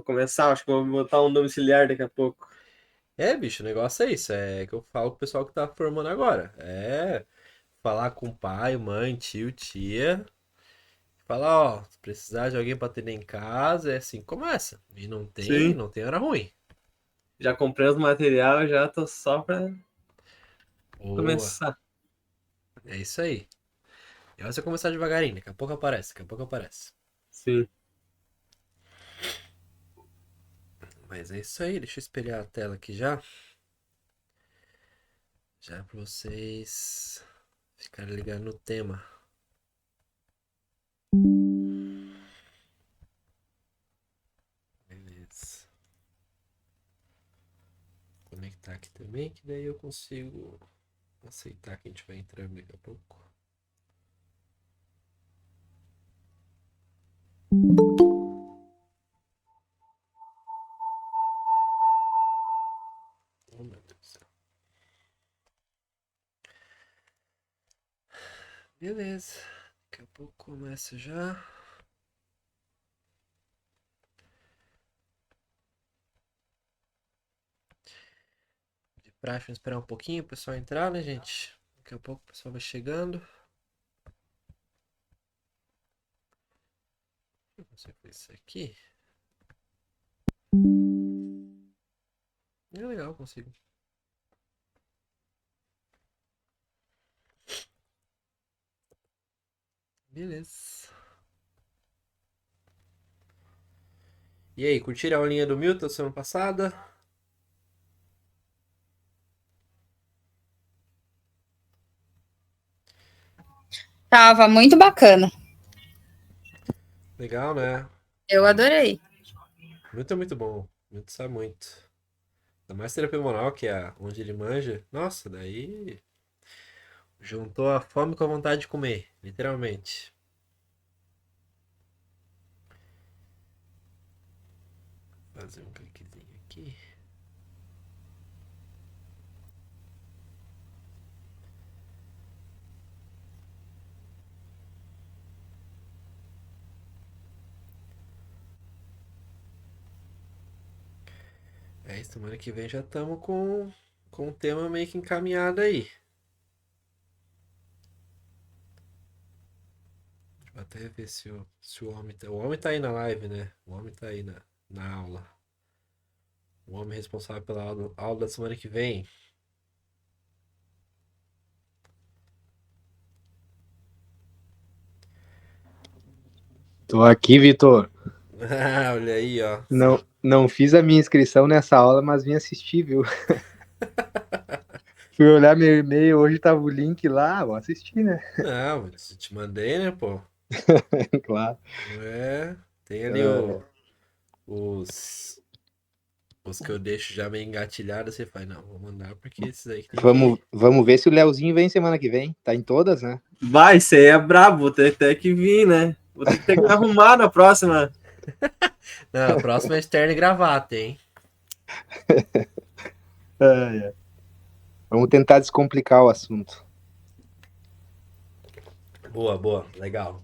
Vou começar, acho que vou botar um domiciliar daqui a pouco. É, bicho, o negócio é isso. É que eu falo pro pessoal que tá formando agora. É falar com pai, mãe, tio, tia. Falar, ó, se precisar de alguém pra atender em casa, é assim, que começa. E não tem, Sim. não tem hora ruim. Já comprei os materiais, já tô só pra Boa. começar. É isso aí. E aí você começar devagarinho, daqui a pouco aparece, daqui a pouco aparece. Sim. Mas é isso aí, deixa eu espelhar a tela aqui já. Já pra vocês ficarem ligados no tema. Beleza. Conectar aqui também, que daí eu consigo aceitar que a gente vai entrando daqui a pouco. Oh, meu Deus do céu. Beleza. Daqui a pouco começa já. De praxe, vamos esperar um pouquinho o pessoal entrar, né, gente? Daqui a pouco o pessoal vai chegando. Você fez isso aqui? É legal, consigo. Beleza. E aí, curtiram a aulinha do Milton semana passada? Tava muito bacana. Legal, né? Eu adorei. Milton é muito bom. Milton sabe muito. Ainda mais terapia manual, que é onde ele manja. Nossa, daí juntou a fome com a vontade de comer, literalmente. Fazer um cliquezinho aqui. É isso, semana que vem já estamos com o tema meio que encaminhado aí. Deixa eu até ver se o homem tá. O homem tá aí na live, né? O homem tá aí na aula. O homem responsável pela aula da semana que vem. Tô aqui, Vitor. Ah, olha aí, ó. Não fiz a minha inscrição nessa aula, mas vim assistir, viu? Fui olhar meu e-mail, hoje tava o link lá, vou assistir, né? Não, eu te mandei, né, pô? Claro. É. Tem ali É, os, os que eu deixo já meio engatilhado. Você faz, não, vou mandar porque esses aí que tem que. vamos ver se o Leozinho vem semana que vem. Tá em todas, né? Vai, isso aí é brabo, vou ter até que vir, né? Vou ter que me arrumar na próxima. Não, a próxima é externo e gravata, hein? É. Vamos tentar descomplicar o assunto. Boa, boa, legal.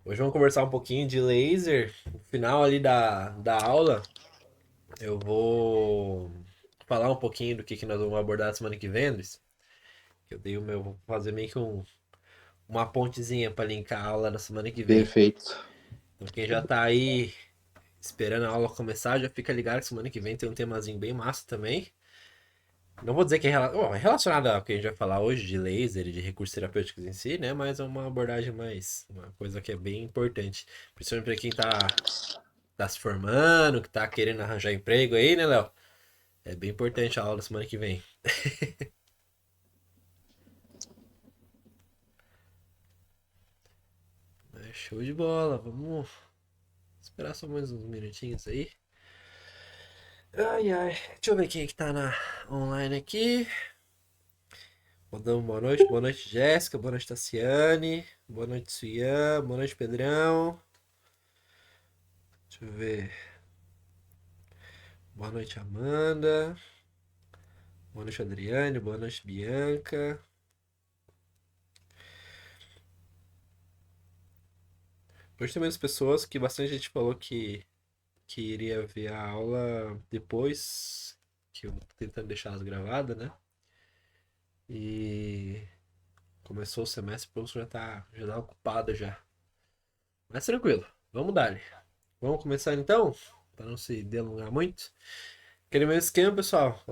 Hoje vamos conversar um pouquinho de laser. No final ali da aula, eu vou falar um pouquinho do que nós vamos abordar semana que vem, Andres. Eu dei o meu, vou fazer meio que uma pontezinha para linkar a aula da semana que vem. Perfeito. Então quem já tá aí esperando a aula começar, já fica ligado que semana que vem tem um temazinho bem massa também. Não vou dizer que é relacionado ao que a gente vai falar hoje de laser e de recursos terapêuticos em si, né? Mas é uma abordagem mais, uma coisa que é bem importante. Principalmente para quem tá se formando, que tá querendo arranjar emprego aí, né, Léo? É bem importante a aula da semana que vem. É show de bola, vamos esperar só mais uns minutinhos aí. Ai, ai. Deixa eu ver quem é que tá online aqui. Mandando boa noite, Jéssica, boa noite, Tassiane, boa noite, Suyan, boa noite, Pedrão. Deixa eu ver. Boa noite, Amanda. Boa noite, Adriane. Boa noite, Bianca. Hoje tem menos pessoas, que bastante gente falou que que iria ver a aula depois, que eu tô tentando deixar elas gravadas, né? E começou o semestre, o professor já tá ocupado já. Mas tranquilo, vamos dar. Vamos começar então, para não se delongar muito. Aquele mesmo esquema, pessoal.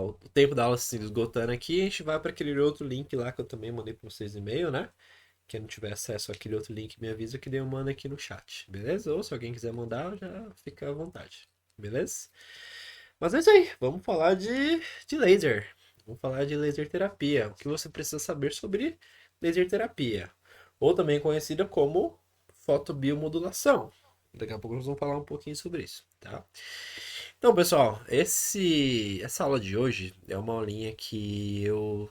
O tempo da aula se esgotando aqui, a gente vai para aquele outro link lá que eu também mandei para vocês no e-mail, né? Quem não tiver acesso àquele outro link, me avisa que daí eu mando aqui no chat, beleza? Ou se alguém quiser mandar, já fica à vontade, beleza? Mas é isso aí, vamos falar de laser. Vamos falar de laser terapia. O que você precisa saber sobre laser terapia? Ou também conhecida como fotobiomodulação. Daqui a pouco nós vamos falar um pouquinho sobre isso, tá? Então, pessoal, essa aula de hoje é uma aulinha que eu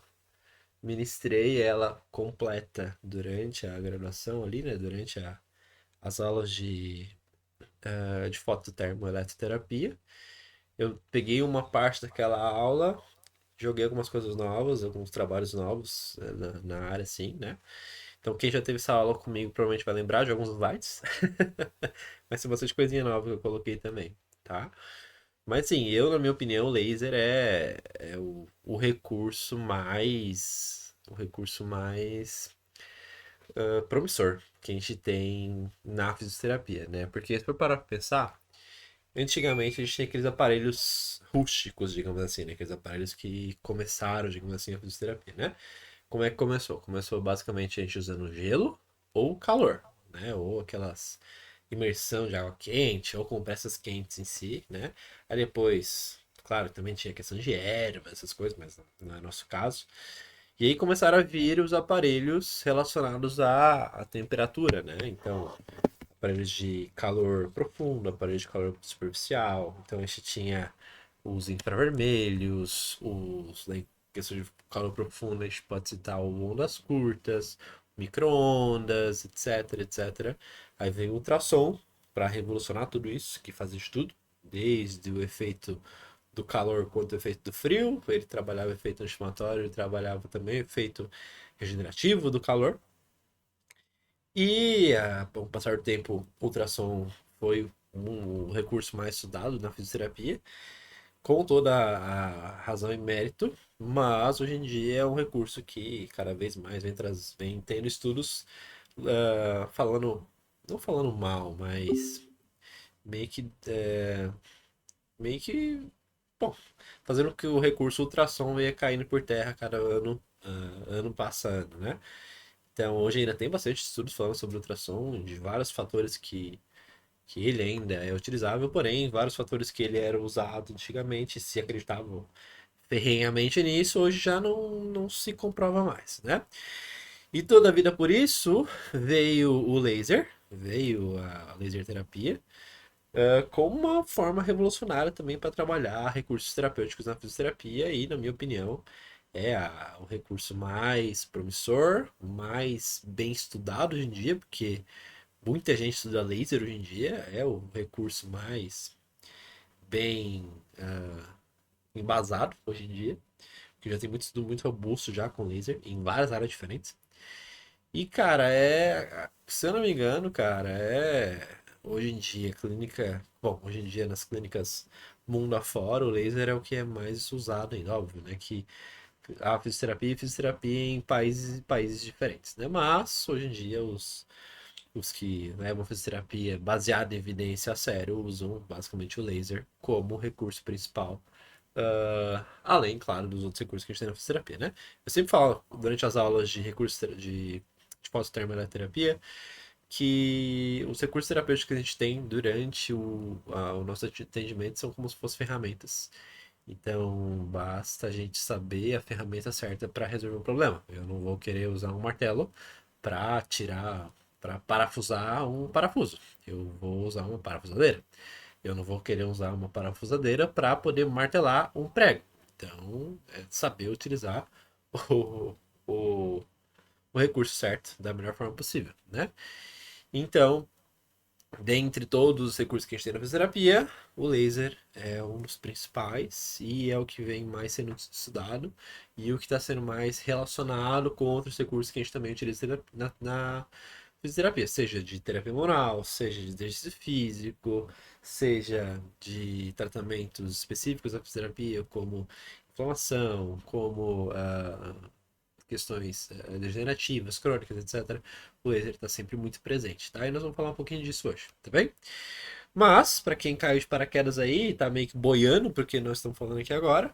ministrei ela completa durante a graduação ali, né? Durante as aulas de fototermoeletroterapia. Eu peguei uma parte daquela aula, joguei algumas coisas novas, alguns trabalhos novos na área, assim, né? Então, quem já teve essa aula comigo provavelmente vai lembrar de alguns slides. Mas tem bastante coisinha nova que eu coloquei também, tá? Mas sim, eu, na minha opinião, o laser é o recurso mais. O recurso mais promissor que a gente tem na fisioterapia, né? Porque se for parar pra pensar, antigamente a gente tinha aqueles aparelhos rústicos, digamos assim, né? Aqueles aparelhos que começaram, digamos assim, a fisioterapia, né? Como é que começou? Começou basicamente a gente usando gelo ou calor, né? Ou aquelas imersão de água quente, ou compressas quentes em si, né? Aí depois, claro, também tinha questão de ervas, essas coisas, mas não é nosso caso. E aí começaram a vir os aparelhos relacionados à temperatura, né? Então, aparelhos de calor profundo, aparelhos de calor superficial. Então a gente tinha os infravermelhos, em questão de calor profundo, a gente pode citar o ondas curtas, micro-ondas, etc, etc. Aí veio o ultrassom para revolucionar tudo isso, que fazia de tudo, desde o efeito do calor quanto o efeito do frio. Ele trabalhava o efeito anti-inflamatório, ele trabalhava também o efeito regenerativo do calor. E com o passar do tempo, o ultrassom foi um recurso mais estudado na fisioterapia, com toda a razão e mérito, mas hoje em dia é um recurso que cada vez mais vem tendo estudos falando, não falando mal, mas meio que, meio que, bom, fazendo com que o recurso ultrassom venha caindo por terra cada ano, ano passando, né? Então, hoje ainda tem bastante estudos falando sobre ultrassom, de vários fatores que ele ainda é utilizável, porém, vários fatores que ele era usado antigamente, se acreditavam ferrenhamente nisso, hoje já não se comprova mais, né? E toda a vida por isso veio o laser, veio a laser terapia, como uma forma revolucionária também para trabalhar recursos terapêuticos na fisioterapia e, na minha opinião, o recurso mais promissor, mais bem estudado hoje em dia, porque muita gente estuda laser hoje em dia, é o recurso mais bem embasado hoje em dia, que já tem muito estudo muito robusto já com laser em várias áreas diferentes. E cara, se eu não me engano, cara, hoje em dia hoje em dia nas clínicas mundo afora, o laser é o que é mais usado ainda, óbvio, né, que a fisioterapia e fisioterapia em países diferentes, né? Mas hoje em dia os que levam a fisioterapia baseada em evidência a sério usam basicamente o laser como recurso principal. Além, claro, dos outros recursos que a gente tem na fisioterapia, né? Eu sempre falo durante as aulas de recursos de fototermoterapia que os recursos terapêuticos que a gente tem durante o nosso atendimento são como se fossem ferramentas. Então, basta a gente saber a ferramenta certa para resolver um problema. Eu não vou querer usar um martelo para para parafusar um parafuso. Eu vou usar uma parafusadeira. Eu não vou querer usar uma parafusadeira para poder martelar um prego. Então, é saber utilizar o, o, o recurso certo da melhor forma possível, né? Então, dentre todos os recursos que a gente tem na fisioterapia, o laser é um dos principais e é o que vem mais sendo estudado e o que está sendo mais relacionado com outros recursos que a gente também utiliza fisioterapia, seja de terapia moral, seja de exercício físico, seja de tratamentos específicos da fisioterapia, como inflamação, como questões degenerativas, crônicas, etc. O laser está sempre muito presente, tá? E nós vamos falar um pouquinho disso hoje, tá bem? Mas, para quem caiu de paraquedas aí, tá meio que boiando, porque nós estamos falando aqui agora,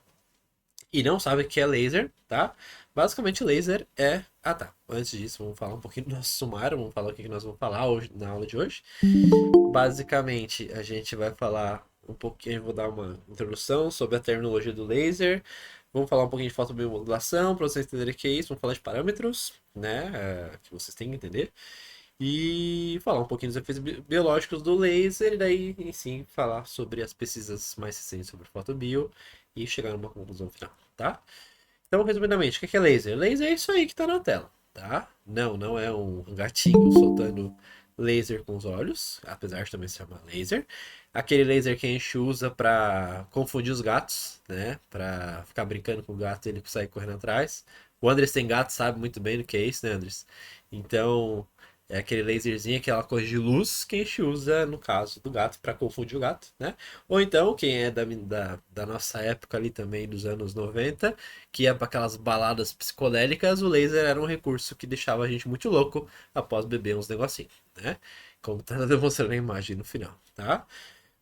e não sabe o que é laser, tá? Basicamente, laser é. Ah, tá. Antes disso, vamos falar um pouquinho do nosso sumário, vamos falar o que nós vamos falar hoje na aula de hoje. Basicamente, a gente vai falar um pouquinho, vou dar uma introdução sobre a terminologia do laser. Vamos falar um pouquinho de fotobiomodulação, para vocês entenderem o que é isso. Vamos falar de parâmetros, né? Que vocês têm que entender. E falar um pouquinho dos efeitos biológicos do laser, e daí, em si, falar sobre as pesquisas mais recentes sobre fotobio e chegar numa conclusão final, tá? Então, resumidamente, o que é laser? Laser é isso aí que tá na tela, tá? Não é um gatinho soltando laser com os olhos, apesar de também se chamar laser. Aquele laser que a gente usa pra confundir os gatos, né? Pra ficar brincando com o gato e ele sair correndo atrás. O Andres tem gato, sabe muito bem do que é isso, né, Andres? Então, é aquele laserzinho, aquela coisa de luz que a gente usa, no caso do gato, para confundir o gato, né? Ou então, quem é da nossa época ali também, dos anos 90, que ia para aquelas baladas psicodélicas, o laser era um recurso que deixava a gente muito louco após beber uns negocinhos, né? Como tá demonstrando a imagem no final, tá?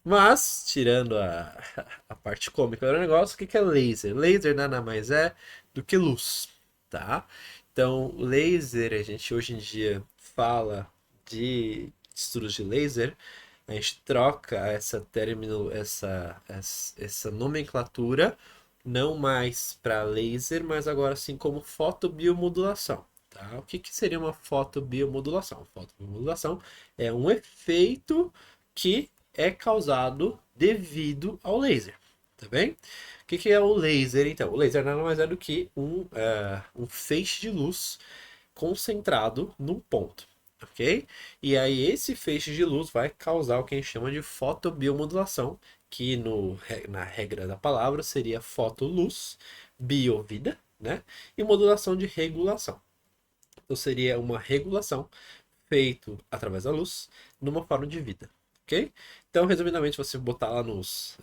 Mas, tirando a parte cômica do negócio, o que é laser? Laser nada mais é do que luz, tá? Então, laser, a gente hoje em dia fala de estudos de laser, a gente troca essa nomenclatura, não mais para laser, mas agora sim como fotobiomodulação. Tá? O que seria uma fotobiomodulação? Fotobiomodulação é um efeito que é causado devido ao laser, tá bem? O que é o laser, então? O laser nada mais é do que um feixe de luz concentrado num ponto, ok? E aí esse feixe de luz vai causar o que a gente chama de fotobiomodulação, que na regra da palavra seria fotoluz, biovida, né? E modulação de regulação. Então seria uma regulação feito através da luz numa forma de vida, ok? Então, resumidamente, você botar lá nos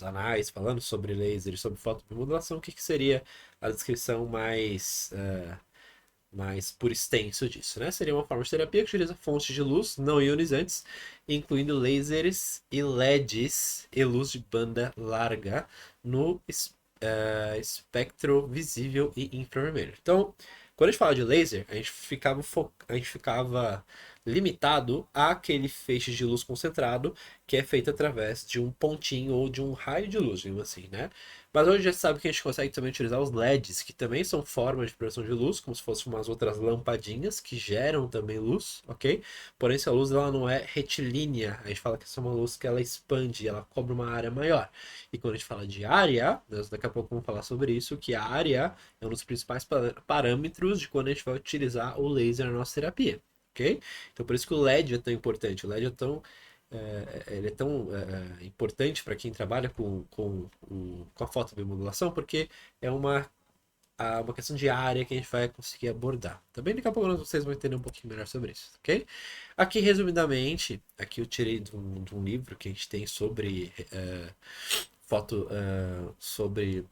anais falando sobre laser e sobre fotobiomodulação, o que seria a descrição mais por extenso disso, né? Seria uma forma de terapia que utiliza fontes de luz não ionizantes, incluindo lasers e LEDs e luz de banda larga no espectro visível e infravermelho. Então, quando a gente fala de laser, a gente ficava limitado àquele feixe de luz concentrado que é feito através de um pontinho ou de um raio de luz, digamos assim, né? Mas hoje já sabe que a gente consegue também utilizar os LEDs, que também são formas de produção de luz, como se fossem umas outras lampadinhas que geram também luz, ok? Porém, essa luz ela não é retilínea, a gente fala que essa é uma luz que ela expande, ela cobre uma área maior. E quando a gente fala de área, nós daqui a pouco vamos falar sobre isso, que a área é um dos principais parâmetros de quando a gente vai utilizar o laser na nossa terapia, ok? Então por isso que o LED é tão importante, o LED ele é tão importante para quem trabalha com a fotobiomodulação, porque é uma questão de área que a gente vai conseguir abordar. Também daqui a pouco vocês vão entender um pouquinho melhor sobre isso, ok? Aqui, resumidamente, aqui eu tirei de um livro que a gente tem sobre sobre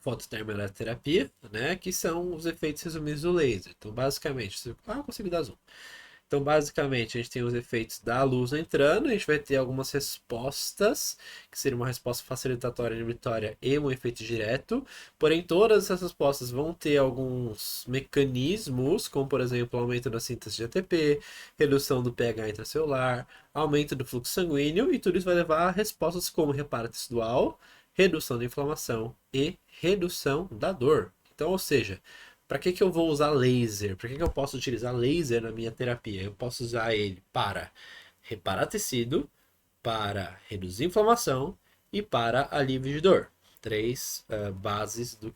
fototermoeletroterapia, né? Que são os efeitos resumidos do laser. Então, basicamente, eu consigo dar zoom. Então, basicamente, a gente tem os efeitos da luz entrando, a gente vai ter algumas respostas, que seria uma resposta facilitatória, inibitória e um efeito direto. Porém, todas essas respostas vão ter alguns mecanismos, como, por exemplo, aumento da síntese de ATP, redução do pH intracelular, aumento do fluxo sanguíneo, e tudo isso vai levar a respostas como reparo tecidual, redução da inflamação e redução da dor. Então, ou seja, para que eu vou usar laser? Para que eu posso utilizar laser na minha terapia? Eu posso usar ele para reparar tecido, para reduzir inflamação e para alívio de dor. Três bases do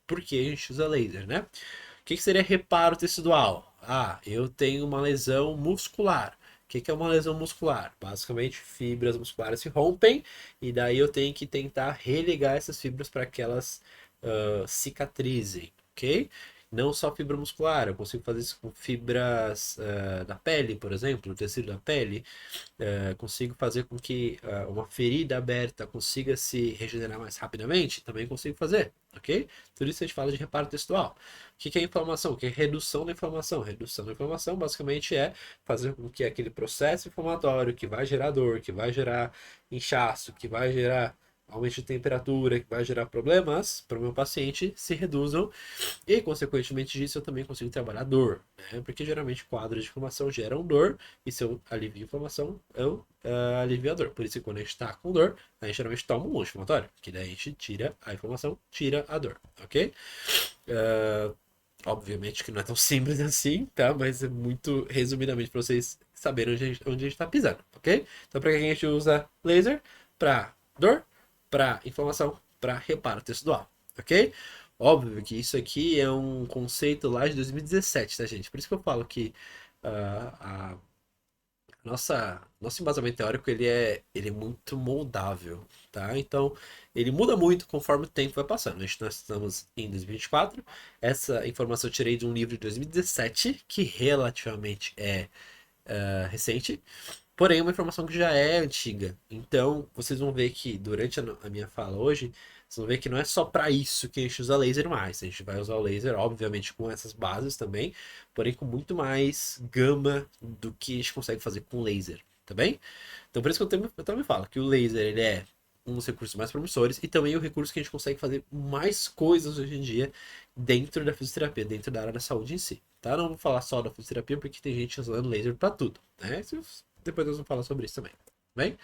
porquê a gente usa laser, né? O que seria reparo tecidual? Ah, eu tenho uma lesão muscular. O que é uma lesão muscular? Basicamente, fibras musculares se rompem e daí eu tenho que tentar religar essas fibras para que elas cicatrizem, ok? Não só fibra muscular, eu consigo fazer isso com fibras da pele, por exemplo, o tecido da pele. Consigo fazer com que uma ferida aberta consiga se regenerar mais rapidamente, também consigo fazer, ok? Tudo isso a gente fala de reparo textual. O que é inflamação? O que é redução da inflamação? Redução da inflamação basicamente é fazer com que aquele processo inflamatório que vai gerar dor, que vai gerar inchaço, que vai gerar aumento de temperatura, que vai gerar problemas para o meu paciente, se reduzam e, consequentemente disso, eu também consigo trabalhar dor, né? Porque geralmente quadros de inflamação geram dor e se eu alivio a inflamação, eu alivio a dor. Por isso que quando a gente está com dor, a gente geralmente toma um anti-inflamatório, que daí a gente tira a inflamação, tira a dor, ok? Obviamente que não é tão simples assim, tá? Mas é muito resumidamente para vocês saberem onde a gente está pisando, ok? Então, para que a gente usa laser? Para dor, para inflamação, para reparo textual, ok? Óbvio que isso aqui é um conceito lá de 2017, tá, gente? Por isso que eu falo que nosso embasamento teórico ele é muito moldável, tá? Então, ele muda muito conforme o tempo vai passando. Nós estamos em 2024. Essa informação eu tirei de um livro de 2017, que relativamente é recente. Porém, é uma informação que já é antiga. Então, vocês vão ver que durante a minha fala hoje, vocês vão ver que não é só para isso que a gente usa laser mais. A gente vai usar o laser, obviamente, com essas bases também, porém com muito mais gama do que a gente consegue fazer com laser, tá bem? Então, por isso que eu também falo que o laser ele é um dos recursos mais promissores e também o recurso que a gente consegue fazer mais coisas hoje em dia dentro da fisioterapia, dentro da área da saúde em si, tá? Não vou falar só da fisioterapia porque tem gente usando laser para tudo, né? Depois nós vamos falar sobre isso também, bem?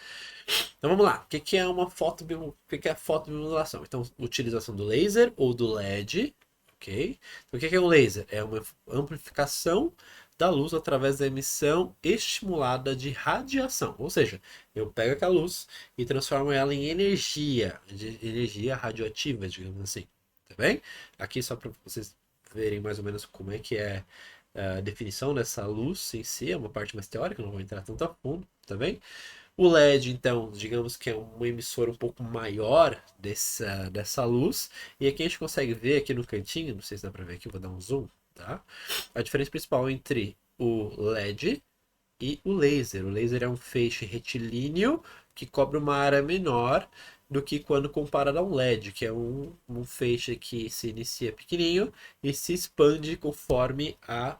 Então vamos lá. O que é uma o que é a fotobiomodulação? Então, utilização do laser ou do LED, ok? Então, o que é um laser? É uma amplificação da luz através da emissão estimulada de radiação. Ou seja, eu pego aquela luz e transformo ela em energia radioativa, digamos assim. Tá bem? Aqui só para vocês verem mais ou menos como é que é a definição dessa luz em si, é uma parte mais teórica, não vou entrar tanto a fundo, tá bem? O LED, então, digamos que é um emissor um pouco maior dessa luz, e aqui a gente consegue ver aqui no cantinho, não sei se dá para ver aqui, vou dar um zoom, tá? A diferença principal entre o LED e o laser. O laser é um feixe retilíneo que cobre uma área menor do que quando comparado a um LED, que é um feixe que se inicia pequenininho e se expande conforme a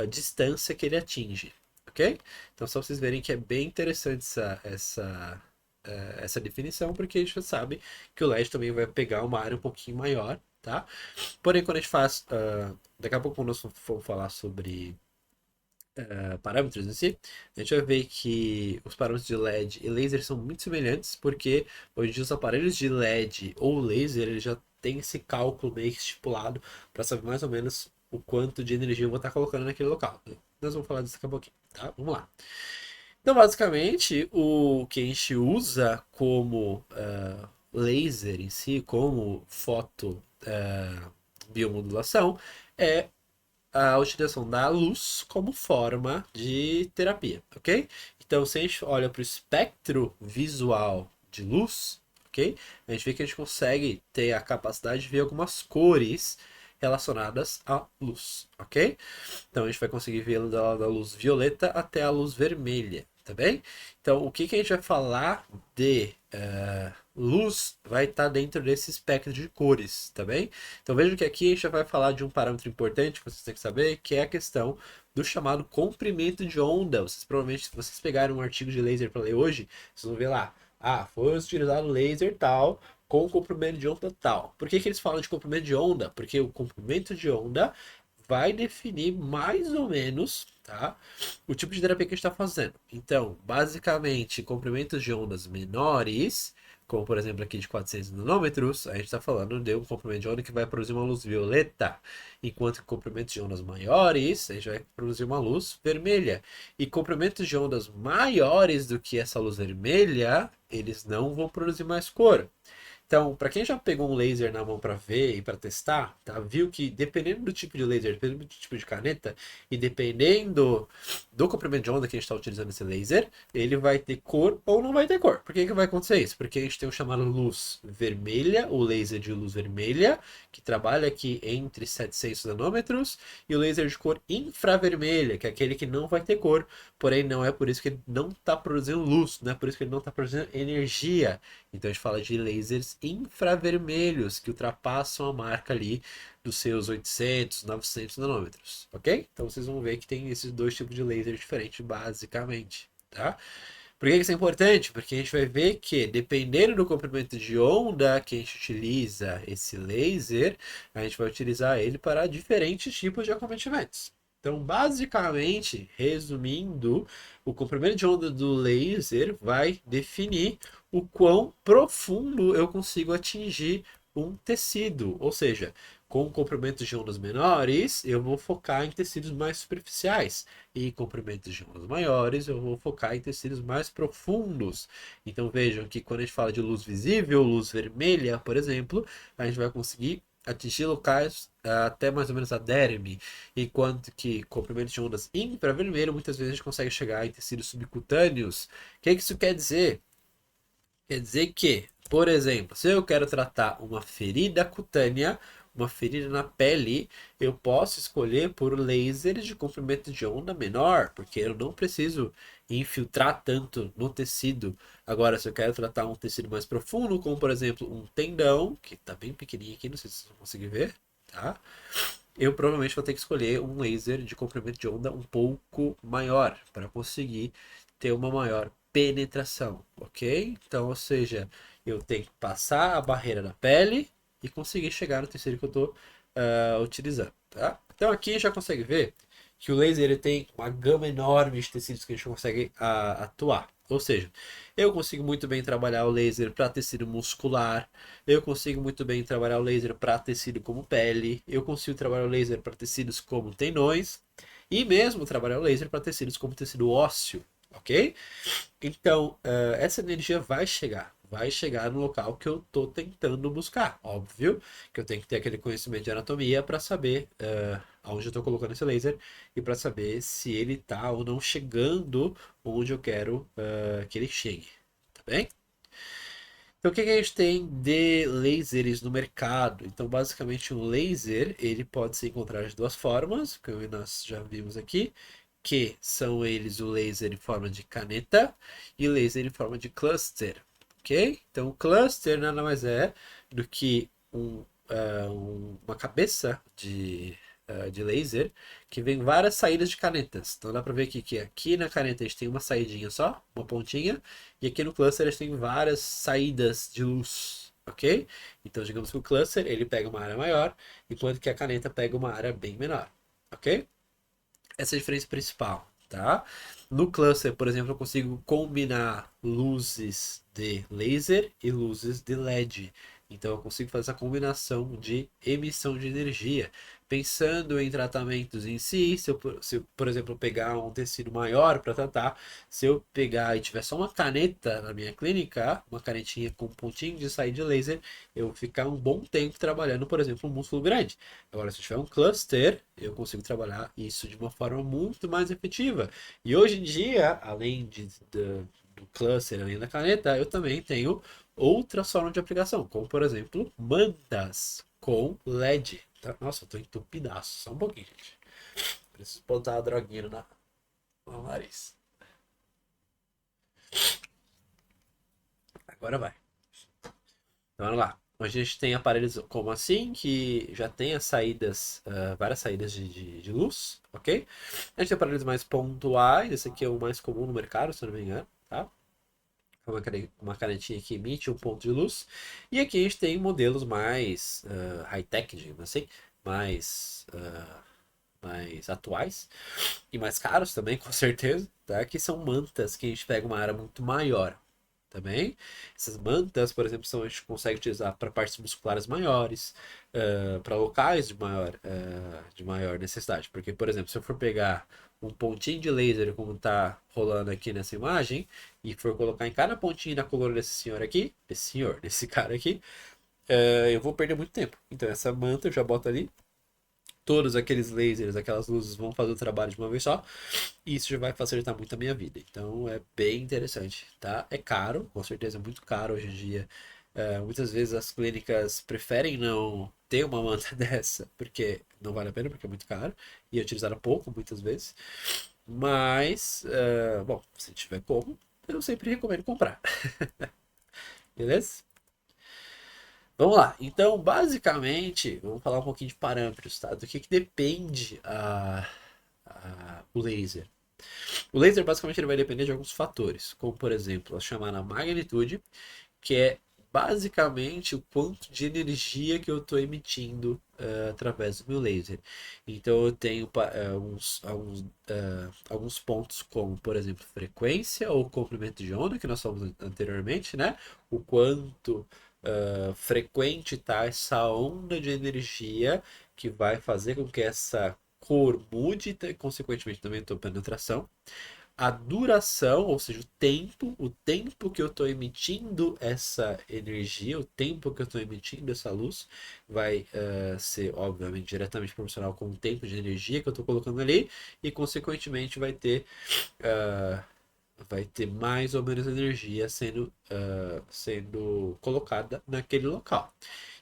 distância que ele atinge, ok? Então, só vocês verem que é bem interessante essa definição, porque a gente já sabe que o LED também vai pegar uma área um pouquinho maior, tá? Porém, quando a gente faz... daqui a pouco, quando nós formos falar sobre parâmetros em si, a gente vai ver que os parâmetros de LED e laser são muito semelhantes, porque hoje em dia os aparelhos de LED ou laser, eles já têm esse cálculo meio que estipulado para saber mais ou menos o quanto de energia eu vou estar colocando naquele local. Nós vamos falar disso daqui a pouquinho, tá? Vamos lá. Então, basicamente, o que a gente usa como laser em si, como biomodulação, é a utilização da luz como forma de terapia, ok? Então, se a gente olha para o espectro visual de luz, ok? A gente vê que a gente consegue ter a capacidade de ver algumas cores relacionadas à luz, ok? Então, a gente vai conseguir ver da luz violeta até a luz vermelha, tá bem? Então, o que a gente vai falar de luz vai estar dentro desse espectro de cores, tá bem? Então vejam que aqui a gente já vai falar de um parâmetro importante que vocês têm que saber, que é a questão do chamado comprimento de onda. Vocês provavelmente, se vocês pegarem um artigo de laser para ler hoje, vocês vão ver lá, foi utilizado laser tal com comprimento de onda tal. Por que eles falam de comprimento de onda? Porque o comprimento de onda vai definir mais ou menos, tá, o tipo de terapia que a gente está fazendo. Então, basicamente, comprimentos de ondas menores, como por exemplo aqui de 400 nanômetros, a gente está falando de um comprimento de onda que vai produzir uma luz violeta, enquanto que comprimentos de ondas maiores, a gente vai produzir uma luz vermelha. E comprimentos de ondas maiores do que essa luz vermelha, eles não vão produzir mais cor. Então, para quem já pegou um laser na mão para ver e para testar, tá? Viu que dependendo do tipo de laser, dependendo do tipo de caneta e dependendo do comprimento de onda que a gente está utilizando esse laser, ele vai ter cor ou não vai ter cor. Por que que vai acontecer isso? Porque a gente tem o chamado luz vermelha, o laser de luz vermelha, que trabalha aqui entre 700 nanômetros, e o laser de cor infravermelha, que é aquele que não vai ter cor, porém não é por isso que ele não está produzindo luz, não é por isso que ele não está produzindo energia. Então a gente fala de lasers infravermelhos, que ultrapassam a marca ali dos seus 800, 900 nanômetros, ok? Então vocês vão ver que tem esses dois tipos de laser diferentes, basicamente, tá? Por que isso é importante? Porque a gente vai ver que, dependendo do comprimento de onda que a gente utiliza esse laser, a gente vai utilizar ele para diferentes tipos de acometimentos. Então, basicamente, resumindo, o comprimento de onda do laser vai definir o quão profundo eu consigo atingir um tecido. Ou seja, com comprimentos de ondas menores, eu vou focar em tecidos mais superficiais. E comprimentos de ondas maiores, eu vou focar em tecidos mais profundos. Então vejam que quando a gente fala de luz visível, luz vermelha, por exemplo, a gente vai conseguir atingir locais até mais ou menos a derme, enquanto que comprimento de ondas infravermelho, muitas vezes a gente consegue chegar em tecidos subcutâneos. O que isso quer dizer? Quer dizer que, por exemplo, se eu quero tratar uma ferida cutânea, uma ferida na pele, eu posso escolher por lasers de comprimento de onda menor, porque eu não preciso infiltrar tanto no tecido. Agora, se eu quero tratar um tecido mais profundo, como por exemplo um tendão, que está bem pequenininho aqui, não sei se vocês vão conseguir ver, tá? Eu provavelmente vou ter que escolher um laser de comprimento de onda um pouco maior para conseguir ter uma maior penetração, ok? Então, ou seja, eu tenho que passar a barreira da pele e conseguir chegar no tecido que eu estou utilizando, tá? Então aqui já consegue ver que o laser ele tem uma gama enorme de tecidos que a gente consegue atuar. Ou seja, eu consigo muito bem trabalhar o laser para tecido muscular, eu consigo muito bem trabalhar o laser para tecido como pele, eu consigo trabalhar o laser para tecidos como tendões e mesmo trabalhar o laser para tecidos como tecido ósseo, ok? Então, essa energia vai chegar no local que eu estou tentando buscar. Óbvio que eu tenho que ter aquele conhecimento de anatomia para saber aonde eu estou colocando esse laser e para saber se ele está ou não chegando onde eu quero que ele chegue, tá bem? Então, o que a gente tem de lasers no mercado? Então, basicamente, um laser ele pode ser encontrado de duas formas, como nós já vimos aqui, que são eles o laser em forma de caneta e laser em forma de cluster, ok? Então, o cluster nada mais é do que uma cabeça de laser que vem várias saídas de canetas. Então, dá para ver aqui que aqui na caneta a gente tem uma saidinha só, uma pontinha, e aqui no cluster a gente tem várias saídas de luz, ok? Então, digamos que o cluster ele pega uma área maior, enquanto que a caneta pega uma área bem menor, ok? Essa é a diferença principal, tá? No cluster, por exemplo, eu consigo combinar luzes de laser e luzes de LED. Então, eu consigo fazer essa combinação de emissão de energia. Pensando em tratamentos em si, se eu, por exemplo, pegar um tecido maior para tratar, se eu pegar e tiver só uma caneta na minha clínica, uma canetinha com um pontinho de saída de laser, eu vou ficar um bom tempo trabalhando, por exemplo, um músculo grande. Agora, se eu tiver um cluster, eu consigo trabalhar isso de uma forma muito mais efetiva. E hoje em dia, além do cluster, além da caneta, eu também tenho outras formas de aplicação, como por exemplo, mantas com LED. Tá? Nossa, eu tô entupidaço. Só um pouquinho, gente. Preciso botar a droguinha no nariz. Agora vai. Então, vamos lá. Hoje a gente tem aparelhos como assim, que já tem as saídas, várias saídas de luz, ok? A gente tem aparelhos mais pontuais, esse aqui é o mais comum no mercado, se eu não me engano, tá? Uma canetinha que emite um ponto de luz. E aqui a gente tem modelos mais high-tech, digamos assim, mais atuais e mais caros também, com certeza, tá? Que são mantas que a gente pega uma área muito maior. Também. Essas mantas, por exemplo, a gente consegue utilizar para partes musculares maiores, para locais de maior necessidade. Porque, por exemplo, se eu for pegar um pontinho de laser, como tá rolando aqui nessa imagem, e for colocar em cada pontinho da coluna desse senhor aqui, desse cara aqui, eu vou perder muito tempo. Então essa manta eu já boto ali, todos aqueles lasers, aquelas luzes vão fazer o trabalho de uma vez só, e isso já vai facilitar muito a minha vida. Então é bem interessante, tá? É caro, com certeza é muito caro hoje em dia. Muitas vezes as clínicas preferem não ter uma manta dessa, porque não vale a pena, porque é muito caro, e é utilizada pouco, muitas vezes. Mas, bom, se tiver como, eu sempre recomendo comprar. Beleza? Vamos lá. Então, basicamente, vamos falar um pouquinho de parâmetros, tá? Do que depende o laser. O laser, basicamente, ele vai depender de alguns fatores, como, por exemplo, a chamada magnitude, que é basicamente o quanto de energia que eu estou emitindo através do meu laser. Então, eu tenho alguns pontos, como, por exemplo, frequência ou comprimento de onda, que nós falamos anteriormente, né? O quanto frequente está essa onda de energia que vai fazer com que essa cor mude e, consequentemente, também a tua penetração. A duração, ou seja, o tempo que eu estou emitindo essa energia, o tempo que eu estou emitindo essa luz, vai ser, obviamente, diretamente proporcional com o tempo de energia que eu estou colocando ali, e, consequentemente, vai ter mais ou menos energia sendo colocada naquele local.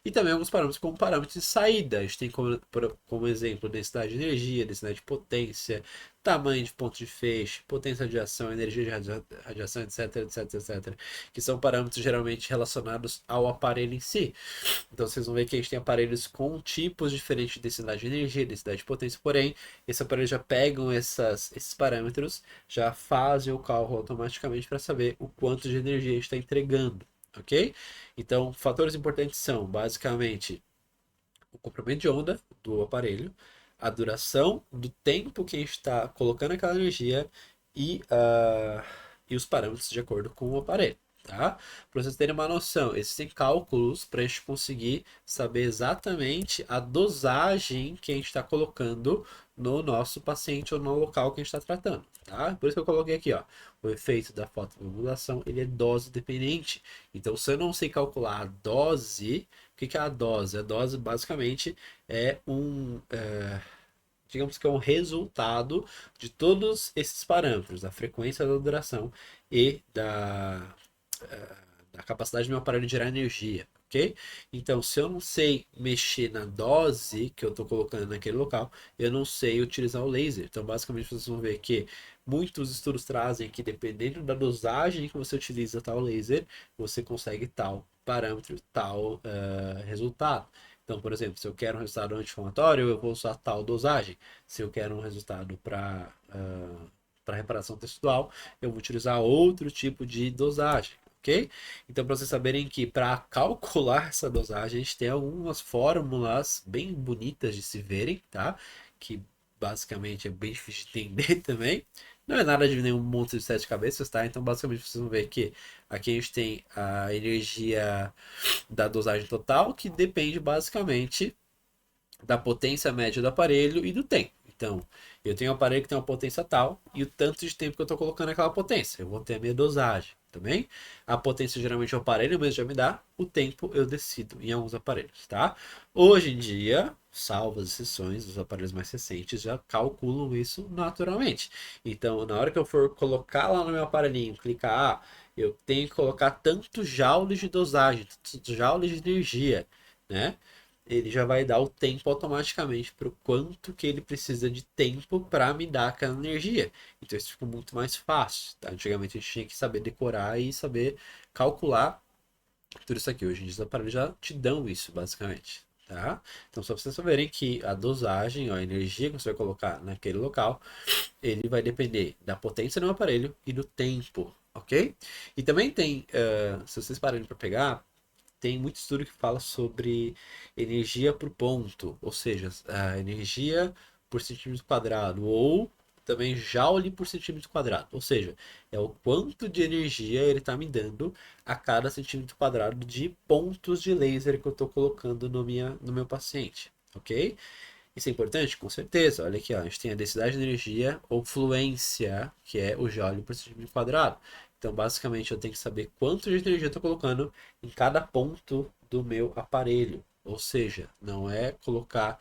E também alguns parâmetros como parâmetros de saída. A gente tem como exemplo densidade de energia, densidade de potência, tamanho de ponto de feixe, potência de radiação, energia de radiação, etc, etc, etc. Que são parâmetros geralmente relacionados ao aparelho em si. Então vocês vão ver que a gente tem aparelhos com tipos diferentes de densidade de energia, densidade de potência, porém, esses aparelhos já pegam esses parâmetros, já fazem o cálculo automaticamente para saber o quanto de energia a gente está entregando, ok? Então, fatores importantes são, basicamente, o comprimento de onda do aparelho, a duração do tempo que a gente está colocando aquela energia e os parâmetros de acordo com o aparelho. Tá? Para vocês terem uma noção, existem cálculos para a gente conseguir saber exatamente a dosagem que a gente está colocando no nosso paciente ou no local que a gente está tratando. Tá? Por isso que eu coloquei aqui, ó, o efeito da fotobiomodulação, ele é dose dependente. Então, se eu não sei calcular a dose, o que é a dose? A dose basicamente é digamos que é um resultado de todos esses parâmetros, da frequência, da duração e da capacidade do meu aparelho de gerar energia, ok? Então, se eu não sei mexer na dose que eu estou colocando naquele local, eu não sei utilizar o laser. Então, basicamente, vocês vão ver que muitos estudos trazem que, dependendo da dosagem que você utiliza tal laser, você consegue tal parâmetro, tal resultado. Então, por exemplo, se eu quero um resultado anti-inflamatório, eu vou usar tal dosagem. Se eu quero um resultado para reparação textual, eu vou utilizar outro tipo de dosagem, ok? Então, para vocês saberem que para calcular essa dosagem, a gente tem algumas fórmulas bem bonitas de se verem, tá? Que basicamente é bem difícil de entender também. Não é nada de nenhum monstro de sete cabeças, tá? Então, basicamente, vocês vão ver que aqui a gente tem a energia da dosagem total, que depende basicamente da potência média do aparelho e do tempo. Então, eu tenho um aparelho que tem uma potência tal e o tanto de tempo que eu estou colocando aquela potência. Eu vou ter a minha dosagem, também. A potência geralmente o aparelho mesmo já me dá, o tempo eu decido em alguns aparelhos, tá? Hoje em dia, salvo as exceções, os aparelhos mais recentes já calculam isso naturalmente. Então, na hora que eu for colocar lá no meu aparelhinho, clicar, eu tenho que colocar tantos joules de dosagem, tantos joules de energia, né? Ele já vai dar o tempo automaticamente para o quanto que ele precisa de tempo para me dar aquela energia. Então isso fica muito mais fácil, tá? Antigamente a gente tinha que saber decorar e saber calcular tudo isso aqui. Hoje em dia os aparelhos já te dão isso, basicamente, tá? Então só para vocês saberem que a dosagem, a energia que você vai colocar naquele local, ele vai depender da potência do aparelho e do tempo, ok? E também tem, se vocês pararem para pegar, tem muito estudo que fala sobre energia por ponto, ou seja, a energia por centímetro quadrado, ou também joule por centímetro quadrado, ou seja, é o quanto de energia ele está me dando a cada centímetro quadrado de pontos de laser que eu estou colocando no meu paciente, ok? Isso é importante? Com certeza. Olha aqui, ó, a gente tem a densidade de energia ou fluência, que é o joule por centímetro quadrado. Então, basicamente, eu tenho que saber quanto de energia eu estou colocando em cada ponto do meu aparelho. Ou seja, não é colocar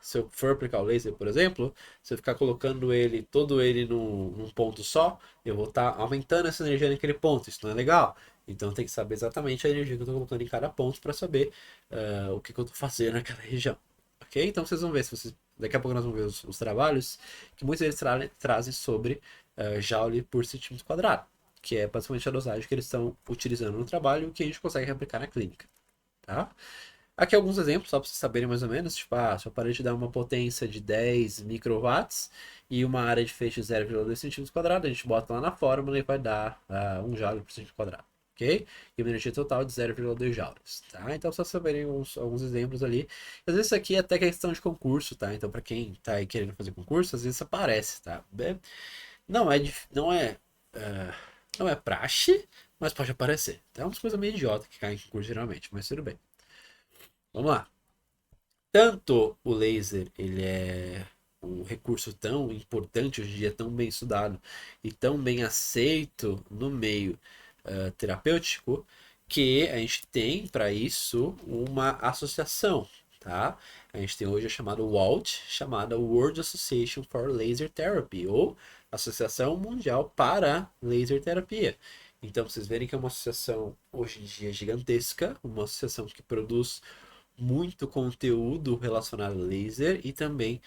se eu for aplicar o laser, por exemplo, se eu ficar colocando todo ele num ponto só, eu vou estar aumentando essa energia naquele ponto. Isso não é legal. Então tem que saber exatamente a energia que eu estou colocando em cada ponto para saber o que eu estou fazendo naquela região. Ok? Então vocês vão ver, daqui a pouco nós vamos ver os trabalhos, que muitos deles trazem sobre joule por centímetro quadrado, que é basicamente a dosagem que eles estão utilizando no trabalho e que a gente consegue aplicar na clínica. Tá? Aqui alguns exemplos, só para vocês saberem mais ou menos. Tipo, se o aparelho te dá uma potência de 10 microwatts e uma área de feixe de 0,2 centímetros quadrados, a gente bota lá na fórmula e vai dar 1 joule por centímetro quadrado. Ok? E uma energia total de 0,2 joules, tá? Então, só saberem alguns exemplos ali. Às vezes isso aqui é até questão de concurso, tá? Então, para quem tá aí querendo fazer concurso, às vezes aparece, tá? Não é, não é praxe, mas pode aparecer. Tá? É umas coisas meio idiota que caem em concurso geralmente, mas tudo bem. Vamos lá. Tanto o laser, ele é um recurso tão importante hoje em dia, tão bem estudado e tão bem aceito no meio terapêutico, que a gente tem para isso uma associação, tá? A gente tem hoje a chamada WALT, chamada World Association for Laser Therapy, ou Associação Mundial para Laser Terapia. Então, vocês verem que é uma associação hoje em dia gigantesca, uma associação que produz muito conteúdo relacionado a laser e também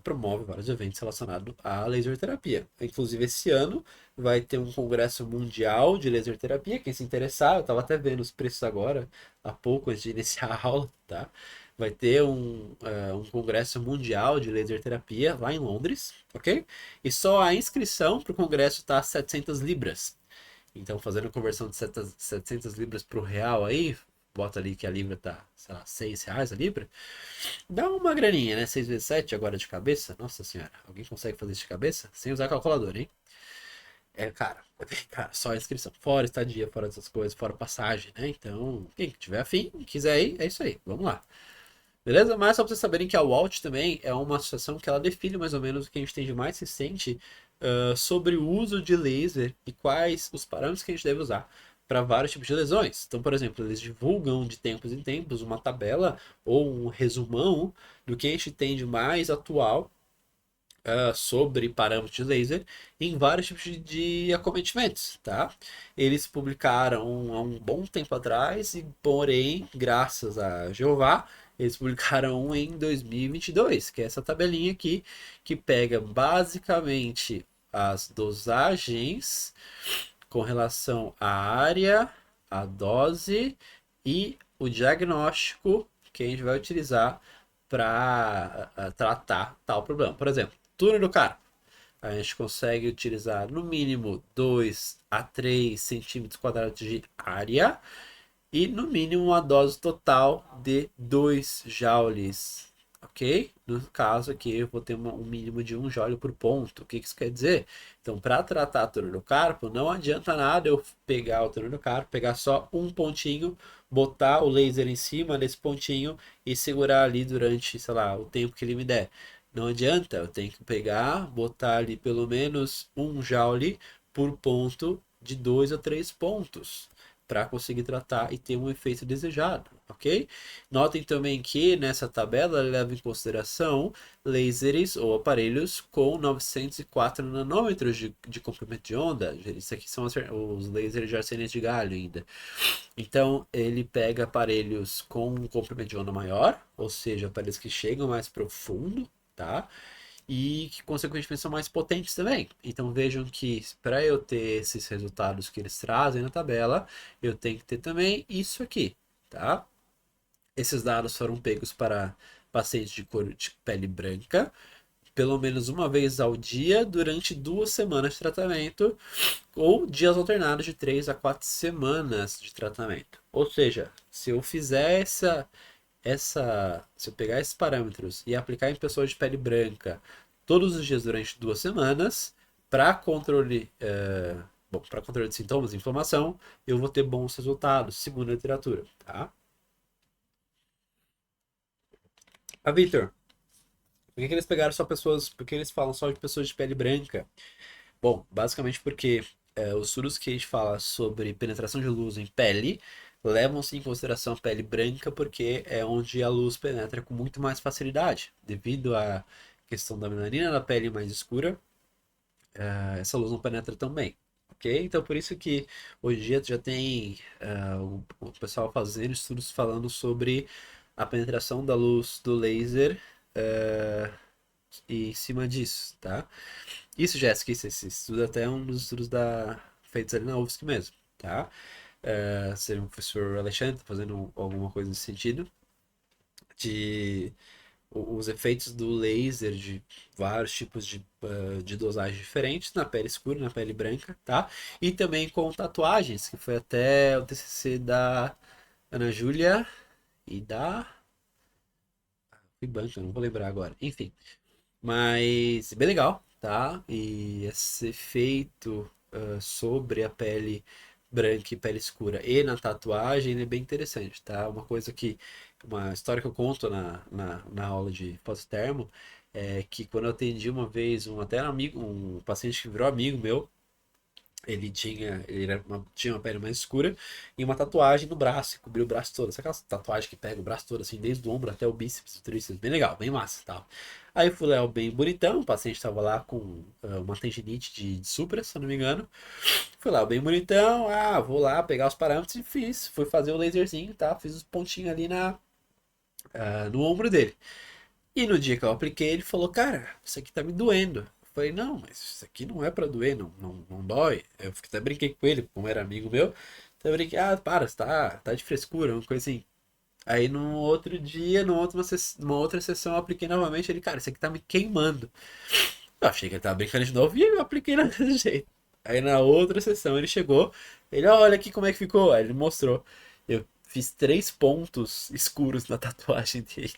promove vários eventos relacionados à laser terapia. Inclusive, esse ano vai ter um congresso mundial de laser terapia. Quem se interessar, eu estava até vendo os preços agora, há pouco antes de iniciar a aula, tá? Vai ter um congresso mundial de laser terapia lá em Londres, ok? E só a inscrição para o congresso está 700 libras. Então, fazendo a conversão de 700 libras para o real aí, bota ali que a libra tá, sei lá, 6 reais a libra, dá uma graninha, né? 6 vezes 7 agora de cabeça. Nossa senhora, alguém consegue fazer isso de cabeça? Sem usar calculadora, hein? É bem caro, só a inscrição. Fora estadia, fora essas coisas, fora passagem, né? Então, quem tiver afim, quiser ir, é isso aí. Vamos lá. Beleza? Mas só pra vocês saberem que a WALT também é uma associação que ela define mais ou menos o que a gente tem de mais recente sobre o uso de laser e quais os parâmetros que a gente deve usar para vários tipos de lesões. Então, por exemplo, eles divulgam de tempos em tempos uma tabela ou um resumão do que a gente tem de mais atual sobre parâmetros de laser em vários tipos de acometimentos, tá? Eles publicaram há um bom tempo atrás, e porém, graças a Jeová, eles publicaram um em 2022, que é essa tabelinha aqui, que pega basicamente as dosagens com relação à área, à dose e o diagnóstico que a gente vai utilizar para tratar tal problema. Por exemplo, túnel do carpo. A gente consegue utilizar no mínimo 2 a 3 centímetros quadrados de área e no mínimo uma dose total de 2 joules, ok? No caso aqui eu vou ter um mínimo de 1 joule por ponto. O que isso quer dizer? Então, para tratar túnel do carpo, não adianta nada eu pegar o túnel do carpo, pegar só um pontinho, botar o laser em cima desse pontinho e segurar ali durante, sei lá, o tempo que ele me der. Não adianta, eu tenho que pegar, botar ali pelo menos 1 joule por ponto de 2 a 3 pontos para conseguir tratar e ter um efeito desejado, ok? Notem também que nessa tabela leva em consideração lasers ou aparelhos com 904 nanômetros de comprimento de onda. Isso aqui são os lasers de arsenete de galho ainda. Então, ele pega aparelhos com um comprimento de onda maior, ou seja, aparelhos que chegam mais profundo, tá? E que consequentemente são mais potentes também. Então vejam que para eu ter esses resultados que eles trazem na tabela, eu tenho que ter também isso aqui, tá? Esses dados foram pegos para pacientes de cor de pele branca, pelo menos uma vez ao dia durante 2 semanas de tratamento, ou dias alternados de 3 a 4 semanas de tratamento. Ou seja, se eu fizer se eu pegar esses parâmetros e aplicar em pessoas de pele branca todos os dias durante 2 semanas, para controle, para controle de sintomas e inflamação, eu vou ter bons resultados, segundo a literatura, tá? Vitor, por que que eles pegaram só pessoas, por que eles falam só de pessoas de pele branca? Bom, basicamente porque os estudos que a gente fala sobre penetração de luz em pele levam-se em consideração a pele branca porque é onde a luz penetra com muito mais facilidade, devido à questão da melanina da pele mais escura, essa luz não penetra tão bem. Ok? Então, por isso que hoje em dia já tem o pessoal fazendo estudos falando sobre a penetração da luz do laser em cima disso, tá? Isso, Jéssica, isso, esse estudo até é um dos estudos feitos ali na UFSC mesmo, tá? Seria o professor Alexandre tá fazendo alguma coisa nesse sentido, de os efeitos do laser de vários tipos de dosagem diferentes na pele escura, na pele branca, tá? E também com tatuagens, que foi até o TCC da Ana Júlia e da Banca, não vou lembrar agora. Enfim, mas bem legal, tá? E esse efeito sobre a pele branca e pele escura e na tatuagem ele é bem interessante, tá? Uma história que eu conto na aula de fototermo é que quando eu atendi uma vez até um amigo, um paciente que virou amigo meu, tinha uma pele mais escura e uma tatuagem no braço, que cobriu o braço todo. Sabe aquela tatuagem que pega o braço todo, assim, desde o ombro até o bíceps, o tríceps, bem legal, bem massa e tal. Aí eu fui lá, bem bonitão, o paciente estava lá com uma tendinite de Supra, se eu não me engano. Fui lá, bem bonitão, vou lá pegar os parâmetros e fui fazer o laserzinho, tá? Fiz os pontinhos ali no ombro dele. E no dia que eu apliquei, ele falou, cara, isso aqui tá me doendo. Eu falei, não, mas isso aqui não é pra doer, não dói. Eu até brinquei com ele, como era amigo meu. Então eu brinquei, para, você tá de frescura, uma coisa assim. Aí no outro dia, numa outra sessão, eu apliquei novamente. Ele, cara, isso aqui tá me queimando. Eu achei que ele tava brincando de novo e eu apliquei do mesmo jeito. Aí na outra sessão ele chegou, olha aqui como é que ficou. Aí ele mostrou. Eu fiz 3 pontos escuros na tatuagem dele.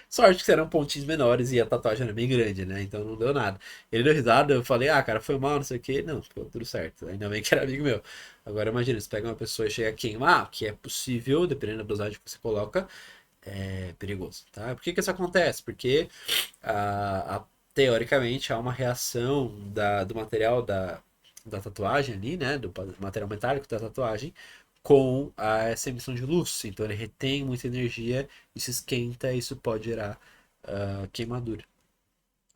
Sorte que eram pontinhos menores e a tatuagem era bem grande, né? Então não deu nada. Ele deu risada, eu falei, cara, foi mal, não sei o que. Não, ficou tudo certo. Ainda bem que era amigo meu. Agora imagina, você pega uma pessoa e chega a queimar, que é possível, dependendo da dosagem que você coloca, é perigoso, tá? Por que que isso acontece? Porque, teoricamente, há uma reação do material da tatuagem ali, né? Do material metálico da tatuagem com essa emissão de luz. Então ele retém muita energia e se esquenta, e isso pode gerar queimadura.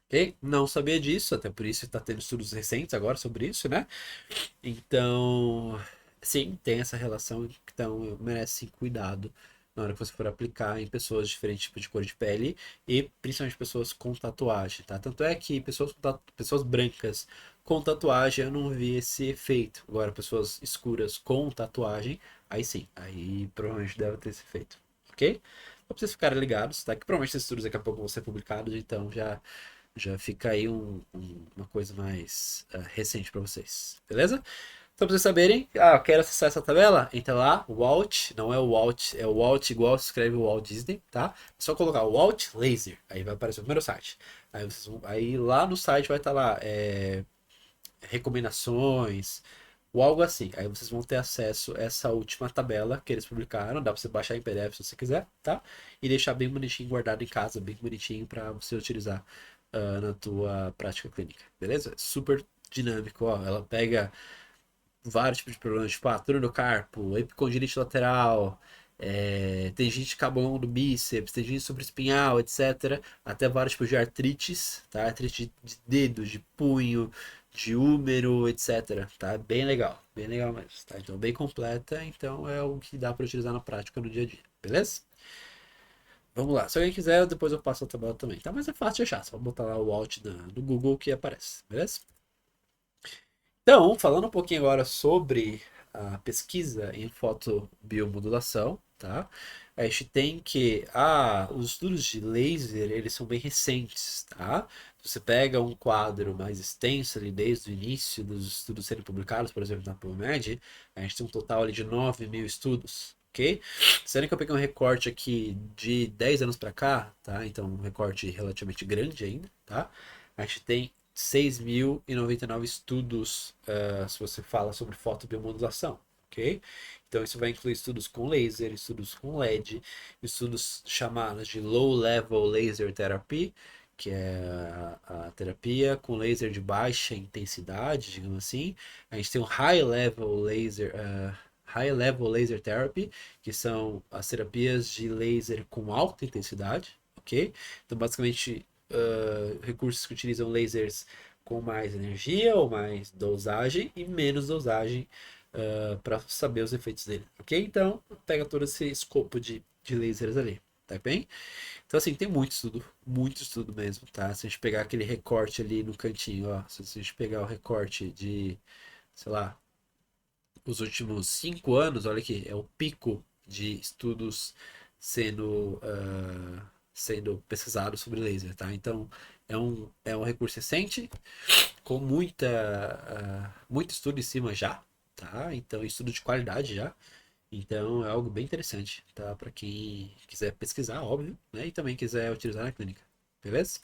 Ok? Não sabia disso, até por isso está tendo estudos recentes agora sobre isso, né? Então, sim, tem essa relação, então merece sim, cuidado na hora que você for aplicar em pessoas de diferentes tipos de cor de pele e principalmente pessoas com tatuagem, tá? Tanto é que pessoas brancas com tatuagem eu não vi esse efeito. Agora, pessoas escuras com tatuagem, aí sim, aí provavelmente deve ter esse efeito, ok? Só pra vocês ficarem ligados, tá? Que provavelmente esses estudos daqui a pouco vão ser publicados, então já fica aí uma coisa mais recente para vocês, beleza? Então, pra vocês saberem, quero acessar essa tabela? Entra lá, Walt, não é o Walt, é o Walt igual se escreve o Walt Disney, tá? É só colocar Walt Laser, aí vai aparecer o primeiro site. Aí lá no site vai estar lá, recomendações, ou algo assim. Aí vocês vão ter acesso a essa última tabela que eles publicaram, dá pra você baixar em PDF se você quiser, tá? E deixar bem bonitinho, guardado em casa, bem bonitinho para você utilizar na tua prática clínica, beleza? Super dinâmico, ó, ela pega vários tipos de problemas, tipo atrito do carpo, epicondilite lateral, tendinite cabão do bíceps, tendinite supraespinhal, etc. Até vários tipos de artrites, tá? Artrite de dedo, de punho, de úmero, etc. Tá? Bem legal mesmo, tá? Então, bem completa, então é o que dá para utilizar na prática no dia a dia, beleza? Vamos lá, se alguém quiser, depois eu passo a tabela também, tá? Mas é fácil de achar, só botar lá o Alt no Google que aparece, beleza? Então, falando um pouquinho agora sobre a pesquisa em fotobiomodulação, tá? A gente tem que os estudos de laser, eles são bem recentes, tá? Se você pega um quadro mais extenso ali desde o início dos estudos serem publicados, por exemplo, na PubMed, a gente tem um total ali de 9.000 estudos, ok? Sendo que eu peguei um recorte aqui de 10 anos para cá, tá? Então, um recorte relativamente grande ainda, tá? A gente tem 6.099 estudos se você fala sobre fotobiomodulação, ok? Então isso vai incluir estudos com laser, estudos com LED, estudos chamados de Low Level Laser Therapy, que é a terapia com laser de baixa intensidade, digamos assim. A gente tem o High Level Laser Therapy, que são as terapias de laser com alta intensidade, ok? Então basicamente recursos que utilizam lasers com mais energia ou mais dosagem e menos dosagem para saber os efeitos dele, ok? Então, pega todo esse escopo de lasers ali, tá bem? Então, assim, tem muito estudo mesmo, tá? Se a gente pegar aquele recorte ali no cantinho, ó, se a gente pegar o recorte de, sei lá, os últimos 5 anos, olha aqui, é o pico de estudos sendo pesquisados sobre laser, tá? Então, é um recurso recente, com muito estudo em cima já, tá? Então, estudo de qualidade já. Então, é algo bem interessante, tá? Para quem quiser pesquisar, óbvio, né? E também quiser utilizar na clínica, beleza?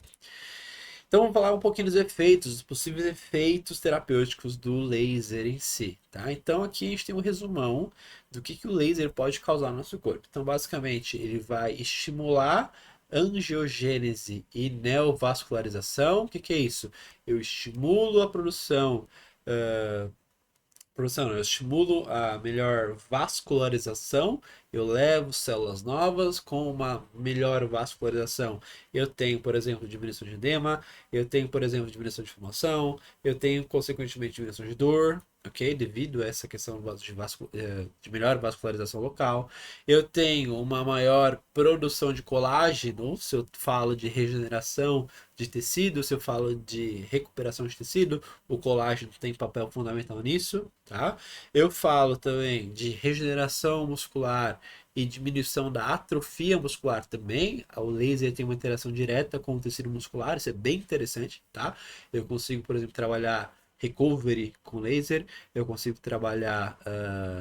Então, vamos falar um pouquinho dos efeitos, dos possíveis efeitos terapêuticos do laser em si, tá? Então, aqui a gente tem um resumão do que o laser pode causar no nosso corpo. Então, basicamente, ele vai estimular angiogênese e neovascularização. O que é isso? Eu estimulo a produção, eu estimulo a melhor vascularização, eu levo células novas com uma melhor vascularização. Eu tenho, por exemplo, diminuição de edema, eu tenho, por exemplo, diminuição de inflamação, eu tenho, consequentemente, diminuição de dor, ok? Devido a essa questão de melhor vascularização local. Eu tenho uma maior produção de colágeno, se eu falo de regeneração de tecido, se eu falo de recuperação de tecido, o colágeno tem papel fundamental nisso, tá? Eu falo também de regeneração muscular e diminuição da atrofia muscular também. O laser tem uma interação direta com o tecido muscular, isso é bem interessante, tá? Eu consigo, por exemplo, trabalhar recovery com laser, eu consigo trabalhar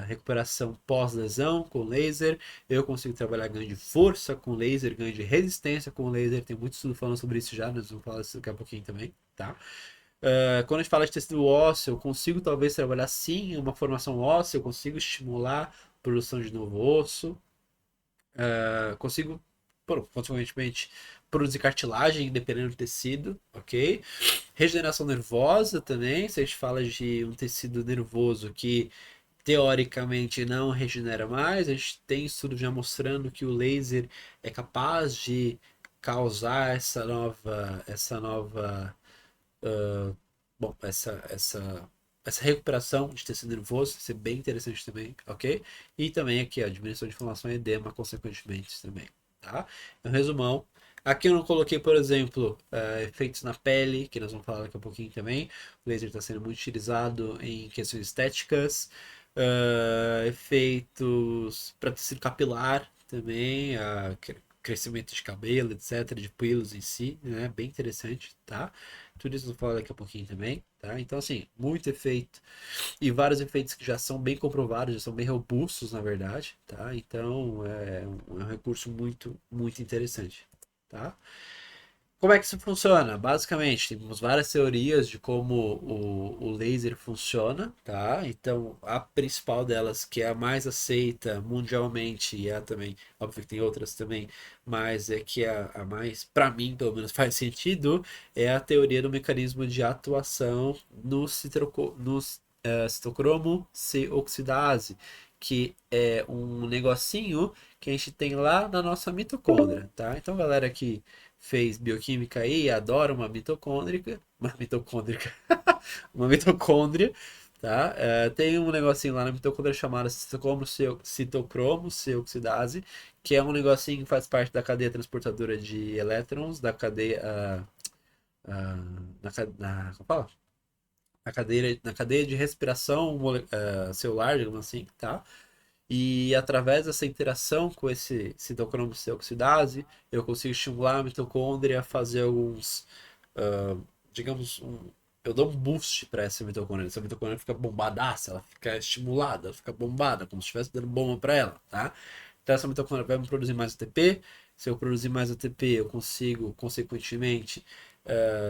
recuperação pós-lesão com laser, eu consigo trabalhar ganho de força com laser, ganho de resistência com laser, tem muito estudo falando sobre isso já, nós vamos falar isso daqui a pouquinho também, tá? Quando a gente fala de tecido ósseo, eu consigo talvez trabalhar sim uma formação óssea, eu consigo estimular a produção de novo osso, consigo, consequentemente, produzir cartilagem dependendo do tecido, ok? Regeneração nervosa também, se a gente fala de um tecido nervoso que teoricamente não regenera mais, a gente tem estudos já mostrando que o laser é capaz de causar essa recuperação de tecido nervoso, isso é bem interessante também, ok? E também aqui, a diminuição de inflamação e edema, consequentemente, também, tá? Um resumão. Aqui eu não coloquei, por exemplo, efeitos na pele, que nós vamos falar daqui a pouquinho também. O laser está sendo muito utilizado em questões estéticas. Efeitos para tecido capilar também, crescimento de cabelo, etc., de pelos em si, né? Bem interessante, tá? Tudo isso eu vou falar daqui a pouquinho também, tá? Então, assim, muito efeito e vários efeitos que já são bem comprovados, já são bem robustos, na verdade, tá? Então, é um recurso muito, muito interessante, tá? Como é que isso funciona? Basicamente, temos várias teorias de como o laser funciona, tá? Então, a principal delas, que é a mais aceita mundialmente, e é também, óbvio que tem outras também, mas é que a mais, para mim, pelo menos, faz sentido, é a teoria do mecanismo de atuação no citocromo C oxidase, que é um negocinho que a gente tem lá na nossa mitocôndria, tá? Então, galera que fez bioquímica aí e adora uma mitocôndria, tá? Tem um negocinho lá na mitocôndria chamado citocromo C oxidase, que é um negocinho que faz parte da cadeia transportadora de elétrons, da cadeia, como fala? Na cadeia de respiração celular, digamos assim, tá? E através dessa interação com esse citocromo C oxidase, eu consigo estimular a mitocôndria a fazer alguns, digamos, eu dou um boost para essa mitocôndria. Essa mitocôndria fica bombadaça, ela fica estimulada, ela fica bombada, como se estivesse dando bomba para ela, tá? Então essa mitocôndria vai me produzir mais ATP. Se eu produzir mais ATP, eu consigo, consequentemente,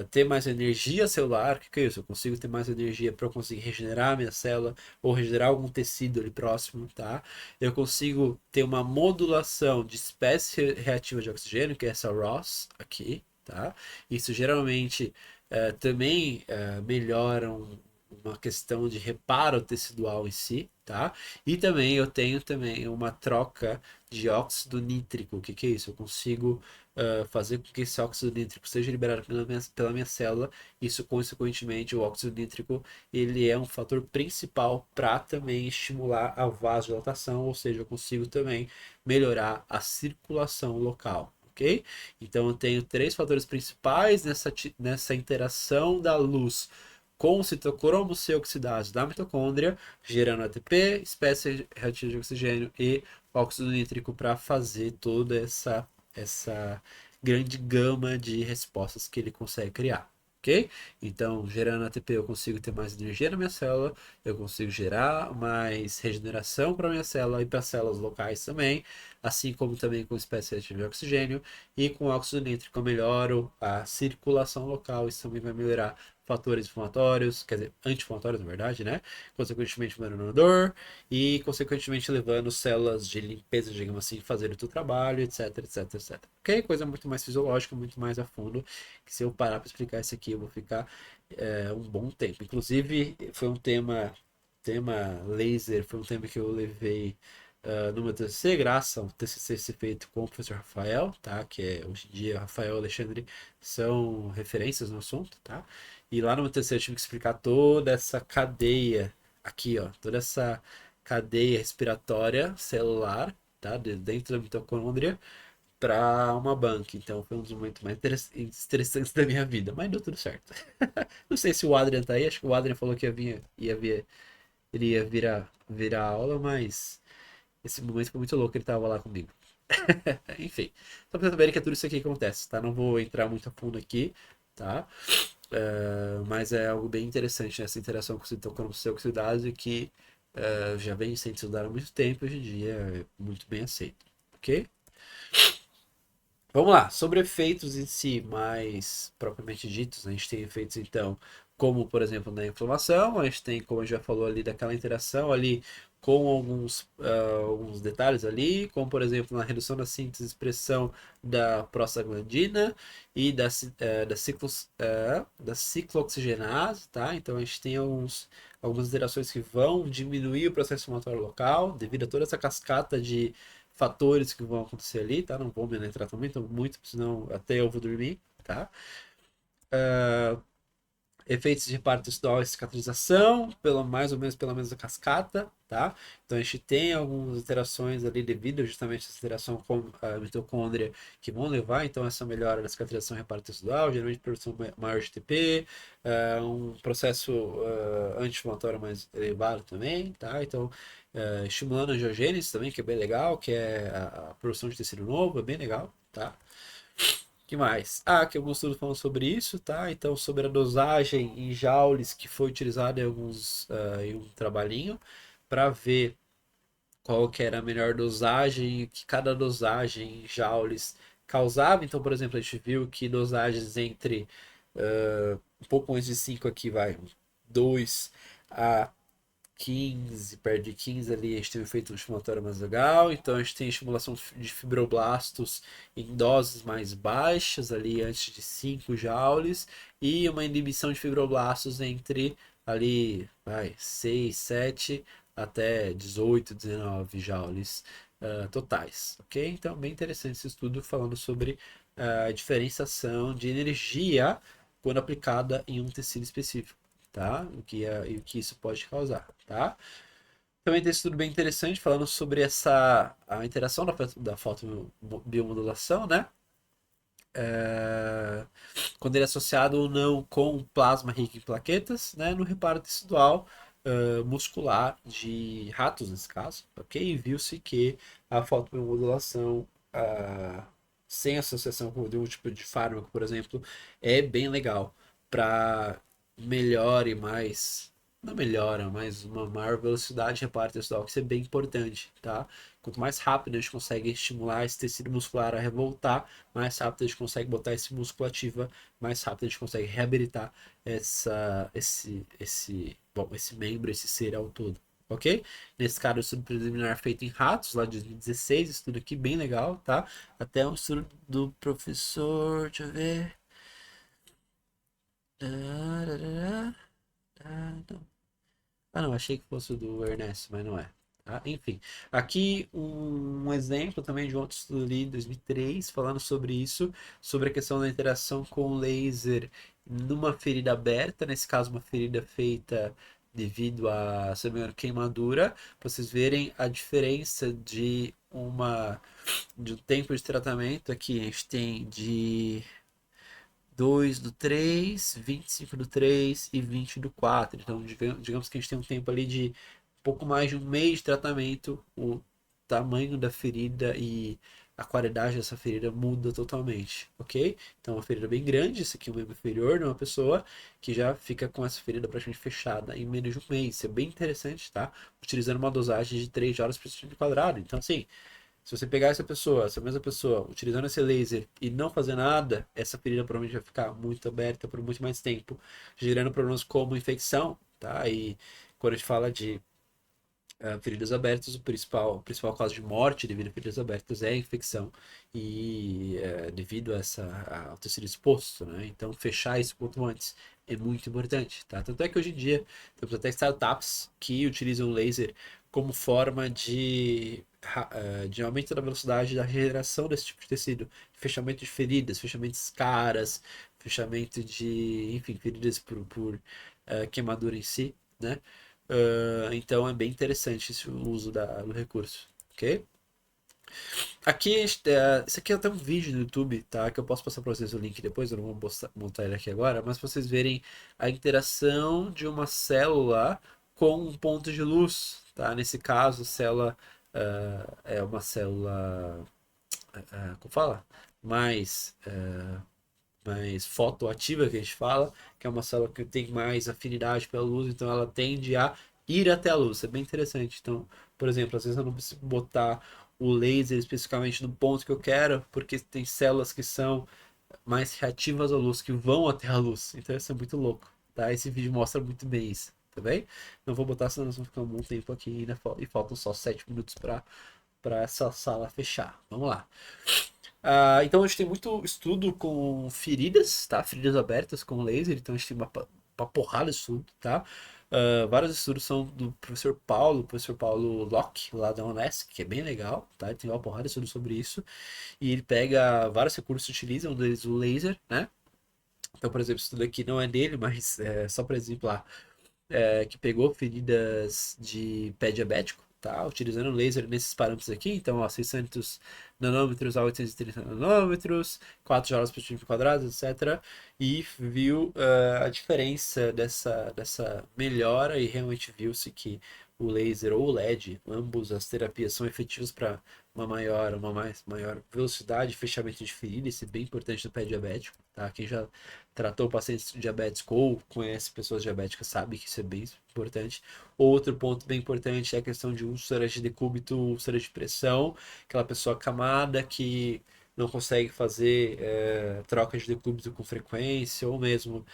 ter mais energia celular. O que que é isso? Eu consigo ter mais energia para eu conseguir regenerar a minha célula ou regenerar algum tecido ali próximo, tá? Eu consigo ter uma modulação de espécie reativa de oxigênio, que é essa ROS aqui, tá? Isso geralmente também melhora uma questão de reparo tecidual em si, tá? E também eu tenho também uma troca de óxido nítrico. O que que é isso? Eu consigo fazer com que esse óxido nítrico seja liberado pela minha célula. Isso, consequentemente, o óxido nítrico ele é um fator principal para também estimular a vasodilatação, ou seja, eu consigo também melhorar a circulação local. Ok? Então eu tenho três fatores principais nessa interação da luz com o citocromo C oxidase da mitocôndria, gerando ATP, espécie reativa de oxigênio e óxido nítrico para fazer toda essa grande gama de respostas que ele consegue criar. Ok? Então, gerando ATP, eu consigo ter mais energia na minha célula, eu consigo gerar mais regeneração para minha célula e para células locais também, assim como também com espécie reativa de oxigênio, e com óxido nítrico eu melhoro a circulação local, isso também vai melhorar fatores inflamatórios, quer dizer, anti-inflamatórios, na verdade, né? Consequentemente, melhorando a dor e, consequentemente, levando células de limpeza, digamos assim, fazerem o seu trabalho, etc, etc, etc. Ok? Coisa muito mais fisiológica, muito mais a fundo, que se eu parar para explicar isso aqui, eu vou ficar um bom tempo. Inclusive, foi um tema laser, foi um tema que eu levei no meu TCC, graças ao TCC ser feito com o professor Rafael, tá? Que hoje em dia, Rafael e Alexandre são referências no assunto, tá? E lá no meu TCC eu tive que explicar toda essa cadeia aqui, ó, toda essa cadeia respiratória celular, tá? Dentro da mitocôndria para uma banca. Então foi um dos momentos mais interessantes da minha vida, mas deu tudo certo. Não sei se o Adrian tá aí, acho que o Adrian falou que ele ia virar aula, mas esse momento foi muito louco, ele tava lá comigo. Enfim, só pra vocês saberem que é tudo isso aqui que acontece, tá? Não vou entrar muito a fundo aqui, tá? Mas é algo bem interessante, né? Essa interação com o citocromo oxidase que já vem sendo estudado há muito tempo, hoje em dia é muito bem aceito, ok? Vamos lá, sobre efeitos em si, mais propriamente ditos, né? A gente tem efeitos então, como por exemplo na inflamação, a gente tem, como a gente já falou ali, daquela interação ali com alguns detalhes ali, como por exemplo na redução da síntese e expressão da prostaglandina e da ciclooxigenase, tá? Então a gente tem algumas interações que vão diminuir o processo inflamatório local, devido a toda essa cascata de fatores que vão acontecer ali, tá? Não vou me entrar também, então muito, senão até eu vou dormir, tá? Efeitos de reparo textual e cicatrização, mais ou menos pela mesma cascata, tá? Então a gente tem algumas interações ali devido justamente a essa interação com a mitocôndria que vão levar então essa melhora da cicatrização e reparo textual, geralmente produção maior de TP, um processo anti-inflamatório mais elevado também, tá? Então estimulando a angiogênese também, que é bem legal, que é a produção de tecido novo, é bem legal, tá? Que mais? Que alguns estudos falam sobre isso, tá? Então, sobre a dosagem em joules que foi utilizada em um trabalhinho para ver qual que era a melhor dosagem e que cada dosagem em joules causava. Então, por exemplo, a gente viu que dosagens entre um pouco antes de 5 aqui, vai, 2 a 15, perto de 15 ali, a gente tem um efeito estimulatório mais legal. Então a gente tem estimulação de fibroblastos em doses mais baixas, ali antes de 5 joules, e uma inibição de fibroblastos entre ali, 6, 7 até 18, 19 joules totais, ok? Então, bem interessante esse estudo falando sobre a diferenciação de energia quando aplicada em um tecido específico, tá? O que isso pode causar, tá? Também tem um estudo bem interessante falando sobre a interação da fotobiomodulação, né? Quando ele é associado ou não com plasma rico em plaquetas, né? No reparo tecidual muscular de ratos, nesse caso, ok? E viu-se que a fotobiomodulação sem associação com nenhum tipo de fármaco, por exemplo, é bem legal para melhor e mais não melhora, mas uma maior velocidade de reparo tecidual, que isso é bem importante, tá? Quanto mais rápido a gente consegue estimular esse tecido muscular a revoltar, mais rápido a gente consegue botar esse músculo ativa, mais rápido a gente consegue reabilitar esse membro, esse ser ao todo. Ok? Nesse caso, o estudo preliminar feito em ratos, lá de 2016, estudo aqui bem legal, tá? Até um estudo do professor, deixa eu ver. Não. Ah, não, achei que fosse o do Ernesto, mas não é. Tá? Enfim, aqui um exemplo também de outro estudo ali em 2003, falando sobre isso, sobre a questão da interação com o laser numa ferida aberta, nesse caso uma ferida feita devido a, se não me engano, queimadura, pra vocês verem a diferença de um tempo de tratamento. Aqui a gente tem de 2 do 3, 25 do 3 e 20 do 4. Então, digamos que a gente tem um tempo ali de pouco mais de um mês de tratamento, o tamanho da ferida e a qualidade dessa ferida muda totalmente, ok? Então, uma ferida bem grande, isso aqui é um membro inferior de uma pessoa que já fica com essa ferida praticamente fechada em menos de um mês. Isso é bem interessante, tá? Utilizando uma dosagem de 3 horas por centímetro quadrado. Então, assim, se você pegar essa mesma pessoa, utilizando esse laser e não fazer nada, essa ferida provavelmente vai ficar muito aberta por muito mais tempo, gerando problemas como infecção, tá? E quando a gente fala de feridas abertas, o principal causa de morte devido a feridas abertas é a infecção e devido ao tecido exposto, né? Então, fechar isso quanto antes é muito importante, tá? Tanto é que hoje em dia temos até startups que utilizam laser como forma de aumento da velocidade da regeneração desse tipo de tecido, fechamento de feridas, fechamentos caras, fechamento de, enfim, feridas por queimadura em si, né? Então é bem interessante o uso do recurso, ok? Aqui, isso aqui é até um vídeo no YouTube, tá? Que eu posso passar para vocês o link depois, eu não vou montar ele aqui agora, mas para vocês verem a interação de uma célula com um ponto de luz, tá? Nesse caso, a célula é uma célula, como fala? Mais fotoativa, que a gente fala, que é uma célula que tem mais afinidade pela luz, então ela tende a ir até a luz. Isso é bem interessante. Então, por exemplo, às vezes eu não preciso botar o laser especificamente no ponto que eu quero, porque tem células que são mais reativas à luz, que vão até a luz. Então isso é muito louco, tá? Esse vídeo mostra muito bem isso, tá bem? Não vou botar, senão nós vamos ficar um bom tempo aqui ainda, e faltam só 7 minutos para essa sala fechar. Vamos lá. Então a gente tem muito estudo com feridas, tá? Feridas abertas com laser, então a gente tem uma porrada de estudo, tá? Vários estudos são do professor Paulo Locke, lá da Unesc, que é bem legal, tá? Ele tem uma porrada de estudos sobre isso, e ele pega vários recursos que utilizam, um deles o laser, né? Então, por exemplo, esse estudo aqui não é dele, mas só para exemplar, que pegou feridas de pé diabético, tá? Utilizando laser nesses parâmetros aqui, então, ó, 600 nanômetros a 830 nanômetros, 4 joules por centímetro quadrado, etc. E viu a diferença dessa melhora e realmente viu-se que o laser ou o LED, ambos as terapias são efetivas para maior velocidade de fechamento de ferida, isso é bem importante no pé diabético, tá? Quem já tratou pacientes diabéticos ou conhece pessoas diabéticas sabe que isso é bem importante. Outro ponto bem importante é a questão de úlceras de decúbito, úlceras de pressão, aquela pessoa acamada que não consegue fazer troca de decúbito com frequência ou mesmo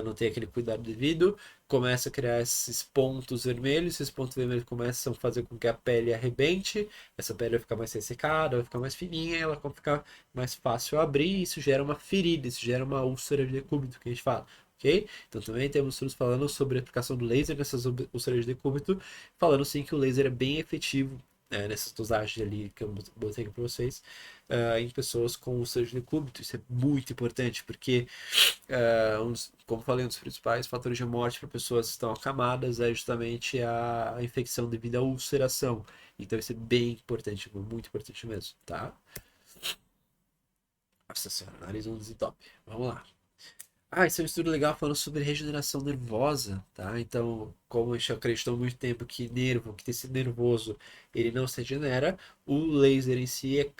não tem aquele cuidado devido, começa a criar esses pontos vermelhos, esses pontos vermelhos começam a fazer com que a pele arrebente, essa pele vai ficar mais ressecada, vai ficar mais fininha, ela vai ficar mais fácil abrir, e isso gera uma ferida, isso gera uma úlcera de decúbito, que a gente fala, ok? Então também temos estudos falando sobre a aplicação do laser nessas úlceras de decúbito, falando sim que o laser é bem efetivo nessas dosagens ali que eu botei aqui para vocês, em pessoas com úlceras de decúbito. Isso é muito importante, porque, como falei, um dos principais fatores de morte para pessoas que estão acamadas é justamente a infecção devido à ulceração. Então isso é bem importante, muito importante mesmo, tá? Nossa senhora, nariz um top. Vamos lá. Esse é um estudo legal falando sobre regeneração nervosa, tá? Então, como a gente acreditou há muito tempo que tecido nervoso, ele não se regenera, o laser em si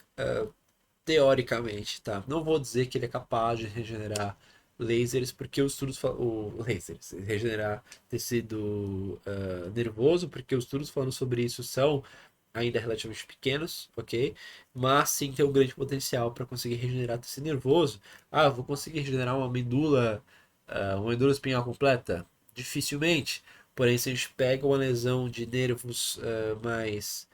teoricamente, tá? Não vou dizer que ele é capaz de regenerar lasers, porque os estudos lasers, regenerar tecido nervoso, porque os estudos falando sobre isso são ainda relativamente pequenos, ok? Mas sim tem um grande potencial para conseguir regenerar tecido nervoso. Ah, eu vou conseguir regenerar uma medula espinhal completa? Dificilmente. Porém, se a gente pega uma lesão de nervos mais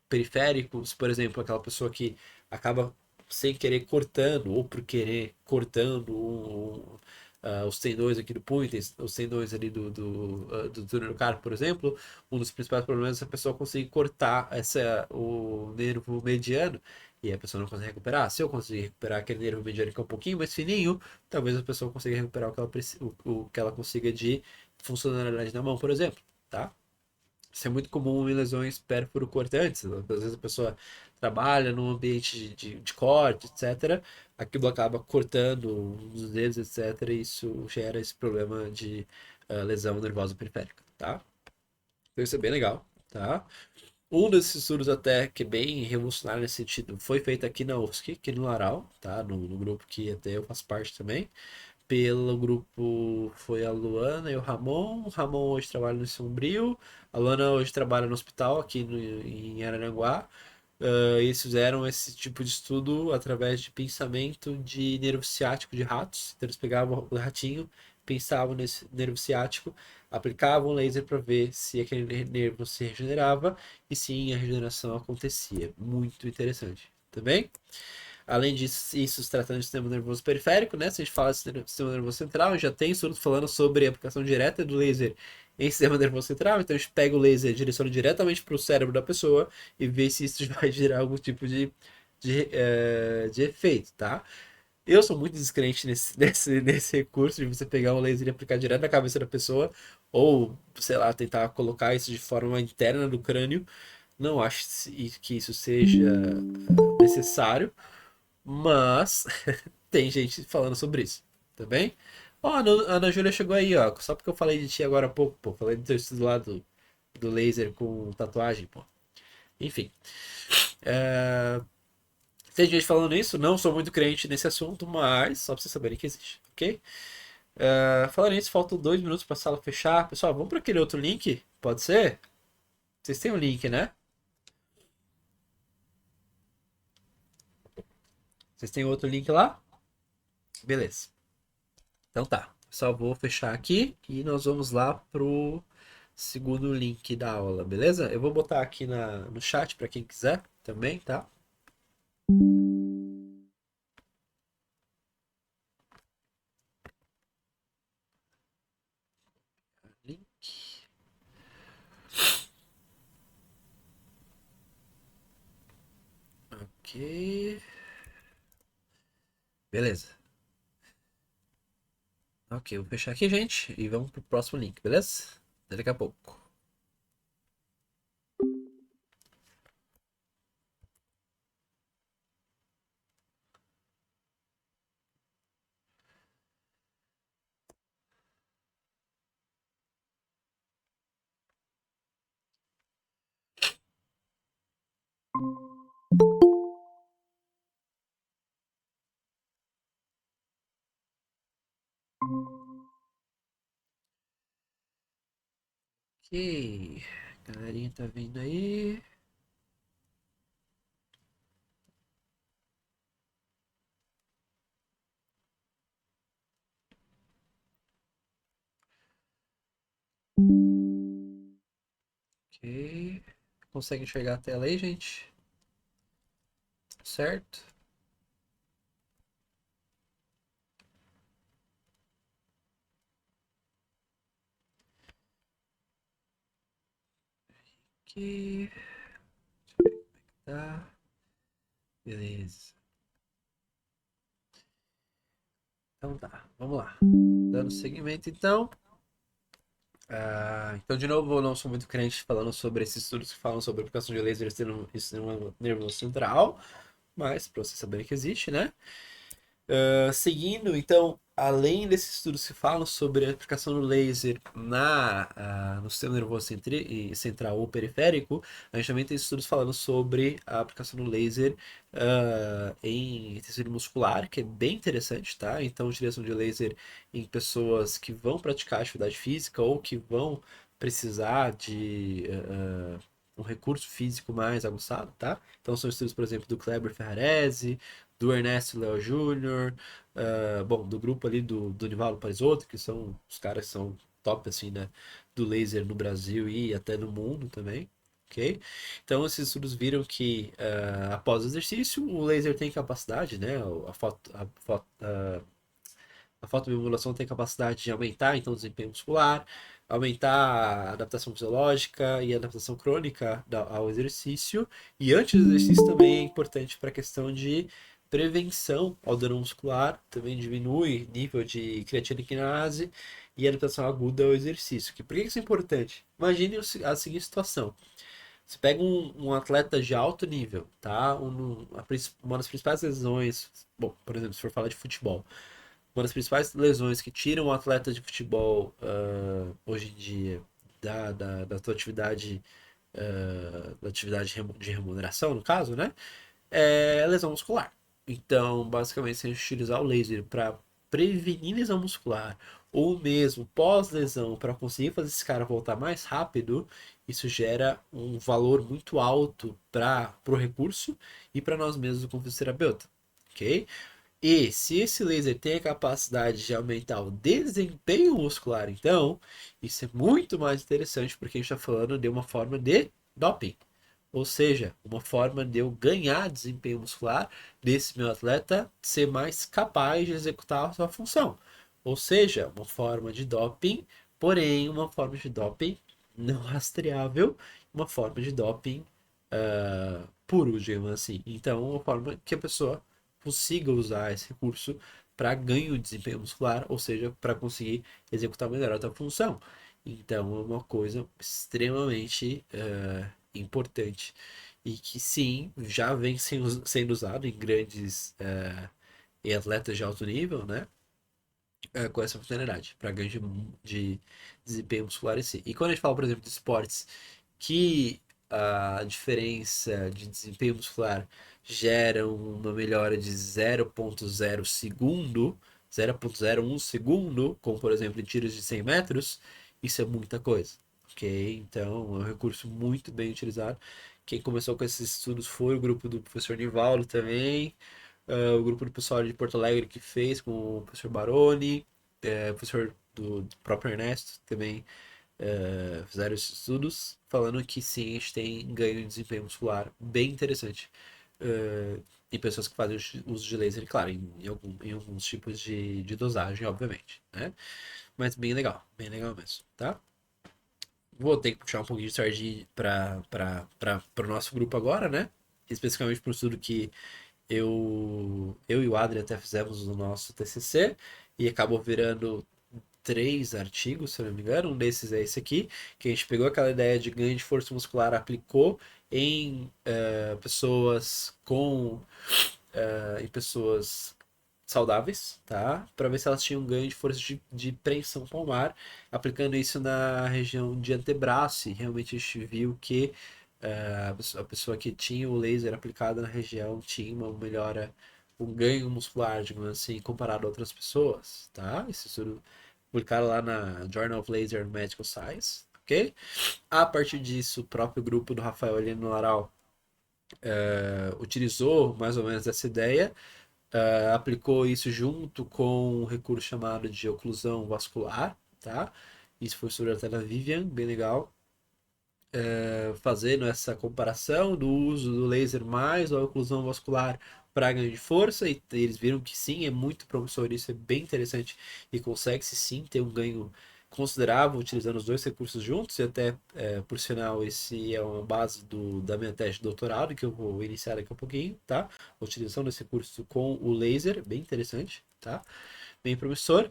periféricos, por exemplo, aquela pessoa que acaba sem querer cortando ou por querer cortando os tendões aqui do punho, os tendões ali do túnel do carpo, por exemplo, um dos principais problemas é essa pessoa conseguir cortar o nervo mediano e a pessoa não consegue recuperar. Se eu conseguir recuperar aquele nervo mediano que é um pouquinho mais fininho, talvez a pessoa consiga recuperar o que ela consiga de funcionalidade na mão, por exemplo, tá? Isso é muito comum em lesões pérfuro-cortantes. Às vezes a pessoa trabalha num ambiente de corte, etc. Aquilo acaba cortando os dedos, etc. E isso gera esse problema de lesão nervosa periférica, tá? Então isso é bem legal, tá? Um desses estudos até que é bem revolucionário nesse sentido foi feito aqui na UFSC, aqui no Laral, tá? No grupo que até eu faço parte também. Pelo grupo foi a Luana e o Ramon. O Ramon hoje trabalha no Sombrio. A Luana hoje trabalha no hospital aqui em Araranguá. Eles fizeram esse tipo de estudo através de pensamento de nervo ciático de ratos. Então eles pegavam o ratinho, pensavam nesse nervo ciático, aplicavam laser para ver se aquele nervo se regenerava e sim a regeneração acontecia. Muito interessante. Também. Além disso, isso se tratando de sistema nervoso periférico, né? Se a gente fala de sistema nervoso central, já tem estudos falando sobre a aplicação direta do laser em sistema nervoso central. Então a gente pega o laser, direciona diretamente para o cérebro da pessoa e vê se isso vai gerar algum tipo de efeito, tá? Eu sou muito descrente nesse recurso de você pegar um laser e aplicar direto na cabeça da pessoa, ou, sei lá, tentar colocar isso de forma interna do crânio. Não acho que isso seja necessário. Mas tem gente falando sobre isso, tá bem? Ó, a Ana Júlia chegou aí, ó. Só porque eu falei de ti agora há pouco, pô. Falei do teu estudo lá do laser com tatuagem, pô. Enfim. Tem gente falando isso, não sou muito crente nesse assunto, mas só pra vocês saberem que existe, ok? Falando nisso, faltam 2 minutos pra sala fechar. Pessoal, vamos para aquele outro link? Pode ser? Vocês têm um link, né? Vocês têm outro link lá? Beleza. Então tá. Só vou fechar aqui e nós vamos lá pro segundo link da aula, beleza? Eu vou botar aqui no chat para quem quiser também, tá? Link. Ok. Beleza. Ok, vou fechar aqui, gente, e vamos pro próximo link, beleza? Até daqui a pouco. Ok. Galerinha tá vindo aí. Ok. Consegue enxergar a tela aí, gente? Certo? Aqui. Deixa eu ver como é que tá. Beleza. Então tá, vamos lá. Dando seguimento então. Então, de novo, eu não sou muito crente falando sobre esses estudos que falam sobre a aplicação de laser no sistema nervoso central, mas para vocês saberem que existe, né? Seguindo, então, além desses estudos que falam sobre a aplicação do laser no sistema nervoso central ou periférico, a gente também tem estudos falando sobre a aplicação do laser em tecido muscular, que é bem interessante, tá? Então, utilização de laser em pessoas que vão praticar atividade física ou que vão precisar de um recurso físico mais aguçado, tá? Então, são estudos, por exemplo, do Kleber Ferrarese, do Ernesto Léo Júnior, bom, do grupo ali do Nivaldo Parisotto, que são os caras que são top, assim, né, do laser no Brasil e até no mundo também, ok? Então, esses estudos viram que após o exercício, o laser tem capacidade, né, a fotobiomodulação tem capacidade de aumentar, então, o desempenho muscular, aumentar a adaptação fisiológica e a adaptação crônica ao exercício. E antes do exercício também é importante para a questão de prevenção ao dano muscular, também diminui nível de creatina quinase e adaptação aguda ao exercício. Por que isso é importante? Imagine a seguinte situação. Você pega um atleta de alto nível, tá? Uma das principais lesões, bom, por exemplo, se for falar de futebol, uma das principais lesões que tiram o atleta de futebol hoje em dia da tua atividade, da atividade de remuneração, no caso, né? É lesão muscular. Então, basicamente, se a gente utilizar o laser para prevenir lesão muscular ou mesmo pós-lesão para conseguir fazer esse cara voltar mais rápido, isso gera um valor muito alto para o recurso e para nós mesmos como fisioterapeuta, ok? E se esse laser tem a capacidade de aumentar o desempenho muscular, então, isso é muito mais interessante porque a gente está falando de uma forma de doping. Ou seja, uma forma de eu ganhar desempenho muscular desse meu atleta ser mais capaz de executar a sua função. Ou seja, uma forma de doping, porém uma forma de doping não rastreável, uma forma de doping puro, digamos assim. Então, uma forma que a pessoa consiga usar esse recurso para ganho de desempenho muscular, ou seja, para conseguir executar melhor a sua função. Então, é uma coisa extremamente importante e que sim, já vem sendo usado em grandes em atletas de alto nível, né? Com essa funcionalidade, para ganho de desempenho muscular em si. E quando a gente fala, por exemplo, de esportes que a diferença de desempenho muscular gera uma melhora de 0,0 segundo, 0,01 segundo, como por exemplo em tiros de 100 metros, isso é muita coisa, ok? Então é um recurso muito bem utilizado. Quem começou com esses estudos foi o grupo do professor Nivaldo também, o grupo do pessoal de Porto Alegre que fez com o professor Baroni, o professor do próprio Ernesto também fizeram esses estudos falando que sim, a gente tem ganho de desempenho muscular bem interessante em pessoas que fazem uso de laser, claro, em alguns tipos de dosagem, obviamente, né? Mas bem legal mesmo, tá? Vou ter que puxar um pouquinho de sardinha para o nosso grupo agora, né? Especificamente para o estudo que eu e o Adri até fizemos no nosso TCC e acabou virando 3 artigos, se eu não me engano. Um desses é esse aqui, que a gente pegou aquela ideia de ganho de força muscular, aplicou em em pessoas saudáveis, tá? Para ver se elas tinham ganho de força de preensão palmar, aplicando isso na região de antebraço. E realmente a gente viu que a pessoa que tinha o laser aplicado na região tinha uma melhora, um ganho muscular, digamos assim, comparado a outras pessoas, tá? Esse estudo publicado lá na Journal of Laser Medical Science, ok? A partir disso, o próprio grupo do Rafael Heleno Laral utilizou mais ou menos essa ideia, aplicou isso junto com um recurso chamado de oclusão vascular, tá? Isso foi estudado até na Vivian, bem legal. Fazendo essa comparação do uso do laser mais a oclusão vascular para ganho de força, e eles viram que sim, é muito promissor, isso é bem interessante e consegue-se sim ter um ganho considerável utilizando os dois recursos juntos, e até, por sinal, esse é uma base da minha tese de doutorado, que eu vou iniciar daqui a pouquinho, tá? A utilização desse recurso com o laser, bem interessante, tá? Bem promissor.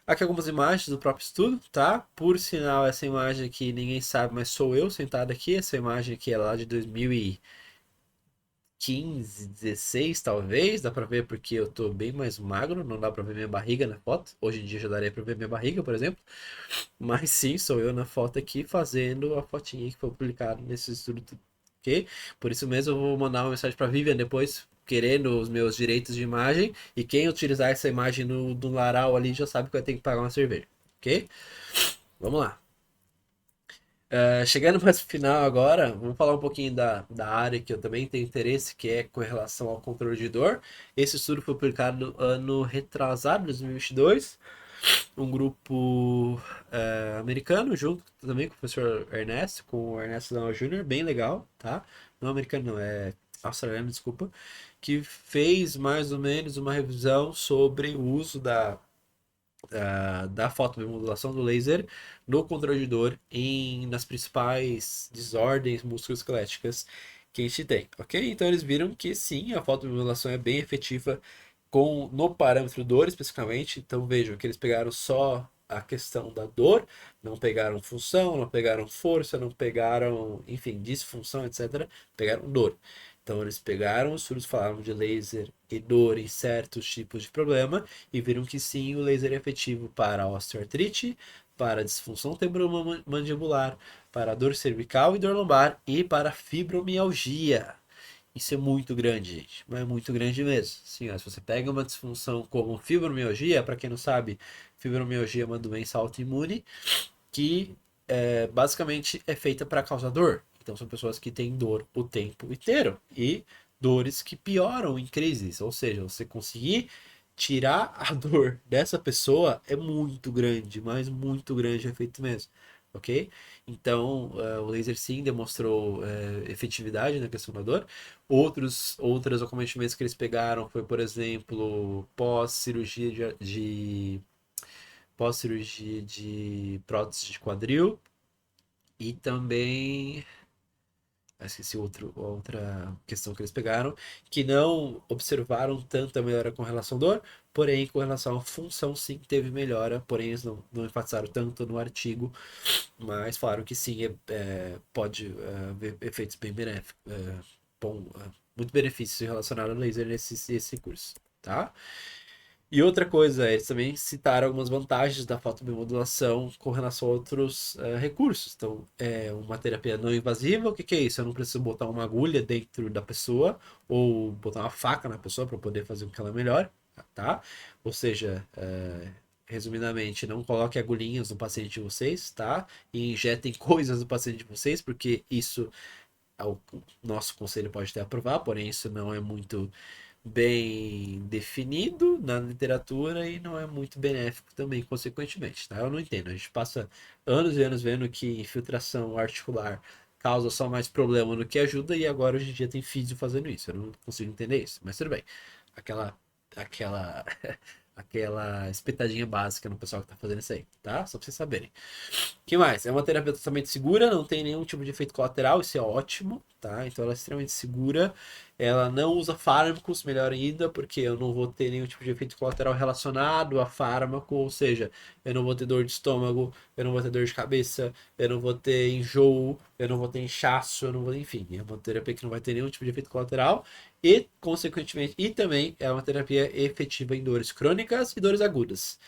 Aqui algumas imagens do próprio estudo, tá? Por sinal, essa imagem aqui ninguém sabe, mas sou eu sentado aqui. Essa imagem aqui é lá de 2000 15, 16 talvez, dá pra ver porque eu tô bem mais magro, não dá pra ver minha barriga na foto. Hoje em dia já daria pra ver minha barriga, por exemplo. Mas sim, sou eu na foto aqui fazendo a fotinha que foi publicada nesse estudo, ok? Por isso mesmo eu vou mandar uma mensagem pra Vivian depois, querendo os meus direitos de imagem, e quem utilizar essa imagem no Laral ali já sabe que vai ter que pagar uma cerveja, ok? Vamos lá. Chegando mais pro final agora, vamos falar um pouquinho da área que eu também tenho interesse, que é com relação ao controle de dor. Esse estudo foi publicado no ano retrasado, 2022, um grupo americano, junto também com o professor Ernesto, com o Ernesto Daniel Jr., bem legal, tá? Não americano, não, é australiano, desculpa, que fez mais ou menos uma revisão sobre o uso da fotobiomodulação do laser no controle de dor nas principais desordens musculoesqueléticas que a gente tem, ok? Então eles viram que sim, a fotobiomodulação é bem efetiva no parâmetro dor especificamente. Então vejam que eles pegaram só a questão da dor, não pegaram função, não pegaram força, não pegaram, enfim, disfunção, etc. Pegaram dor. Então eles pegaram os estudos, falaram de laser e dor em certos tipos de problema e viram que sim, o laser é efetivo para osteoartrite, para disfunção temporomandibular, para dor cervical e dor lombar e para fibromialgia. Isso é muito grande, gente. Mas é muito grande mesmo. Sim, ó, se você pega uma disfunção como fibromialgia, para quem não sabe, fibromialgia é uma doença autoimune que basicamente é feita para causar dor. Então são pessoas que têm dor o tempo inteiro e dores que pioram em crises. Ou seja, você conseguir tirar a dor dessa pessoa é muito grande, mas muito grande o efeito mesmo. Ok? Então, o laser sim demonstrou efetividade na questão da dor. Outros acometimentos que eles pegaram foi, por exemplo, pós-cirurgia de prótese de quadril e também esqueci outra questão que eles pegaram, que não observaram tanta melhora com relação à dor, porém com relação à função sim teve melhora, porém eles não enfatizaram tanto no artigo, mas falaram que sim, pode haver efeitos bem benéficos, muito benefícios relacionados ao laser nesse curso, tá? E outra coisa, eles também citaram algumas vantagens da fotobiomodulação com relação a outros recursos. Então, uma terapia não invasiva, o que é isso? Eu não preciso botar uma agulha dentro da pessoa ou botar uma faca na pessoa para poder fazer com que ela melhore, tá? Ou seja, resumidamente, não coloque agulhinhas no paciente de vocês, tá? E injetem coisas no paciente de vocês, porque isso o nosso conselho pode até aprovar, porém isso não é muito bem definido na literatura e não é muito benéfico também, consequentemente, tá? Eu não entendo. A gente passa anos e anos vendo que infiltração articular causa só mais problema do que ajuda e agora hoje em dia tem físio fazendo isso. Eu não consigo entender isso, mas tudo bem. Aquela aquela espetadinha básica no pessoal que tá fazendo isso aí, tá? Só pra vocês saberem. Que mais? É uma terapia totalmente segura, não tem nenhum tipo de efeito colateral, isso é ótimo, tá? Então ela é extremamente segura. Ela não usa fármacos, melhor ainda, porque eu não vou ter nenhum tipo de efeito colateral relacionado a fármaco, ou seja, eu não vou ter dor de estômago, eu não vou ter dor de cabeça, eu não vou ter enjoo, eu não vou ter inchaço, eu não vou, enfim, é uma terapia que não vai ter nenhum tipo de efeito colateral e, consequentemente, e também é uma terapia efetiva em dores crônicas e dores agudas.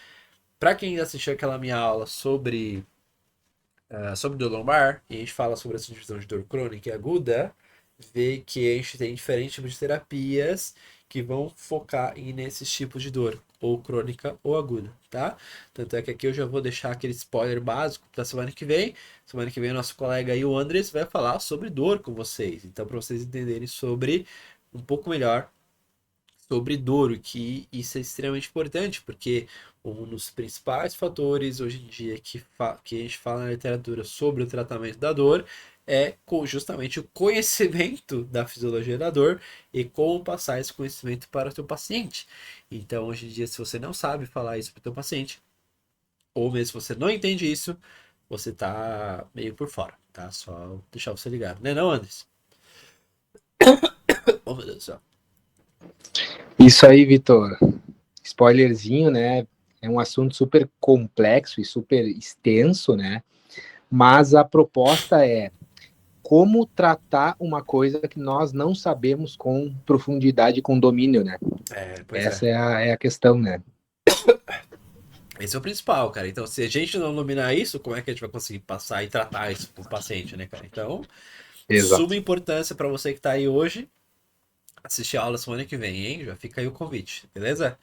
Para quem assistiu aquela minha aula sobre dor lombar, e a gente fala sobre essa divisão de dor crônica e aguda, vê que a gente tem diferentes tipos de terapias que vão focar nesses tipos de dor, ou crônica ou aguda, tá? Tanto é que aqui eu já vou deixar aquele spoiler básico para semana que vem. Semana que vem, nosso colega aí, o Andres, vai falar sobre dor com vocês. Então, para vocês entenderem sobre um pouco melhor sobre dor, que isso é extremamente importante, porque um dos principais fatores hoje em dia que a gente fala na literatura sobre o tratamento da dor é justamente o conhecimento da fisiologia da dor e como passar esse conhecimento para o teu paciente. Então, hoje em dia, se você não sabe falar isso para o teu paciente, ou mesmo se você não entende isso, você tá meio por fora, tá? Só deixar você ligado, né não, Andres? Oh, meu Deus do céu. Isso aí, Vitor. Spoilerzinho, né? É um assunto super complexo e super extenso, né? Mas a proposta é como tratar uma coisa que nós não sabemos com profundidade, com domínio, né? Pois Essa é a questão, né? Esse é o principal, cara. Então, se a gente não dominar isso, como é que a gente vai conseguir passar e tratar isso pro paciente, né, cara? Então, suma Exato. importância para você que tá aí hoje assistir a aula semana que vem, hein? Já fica aí o convite, beleza?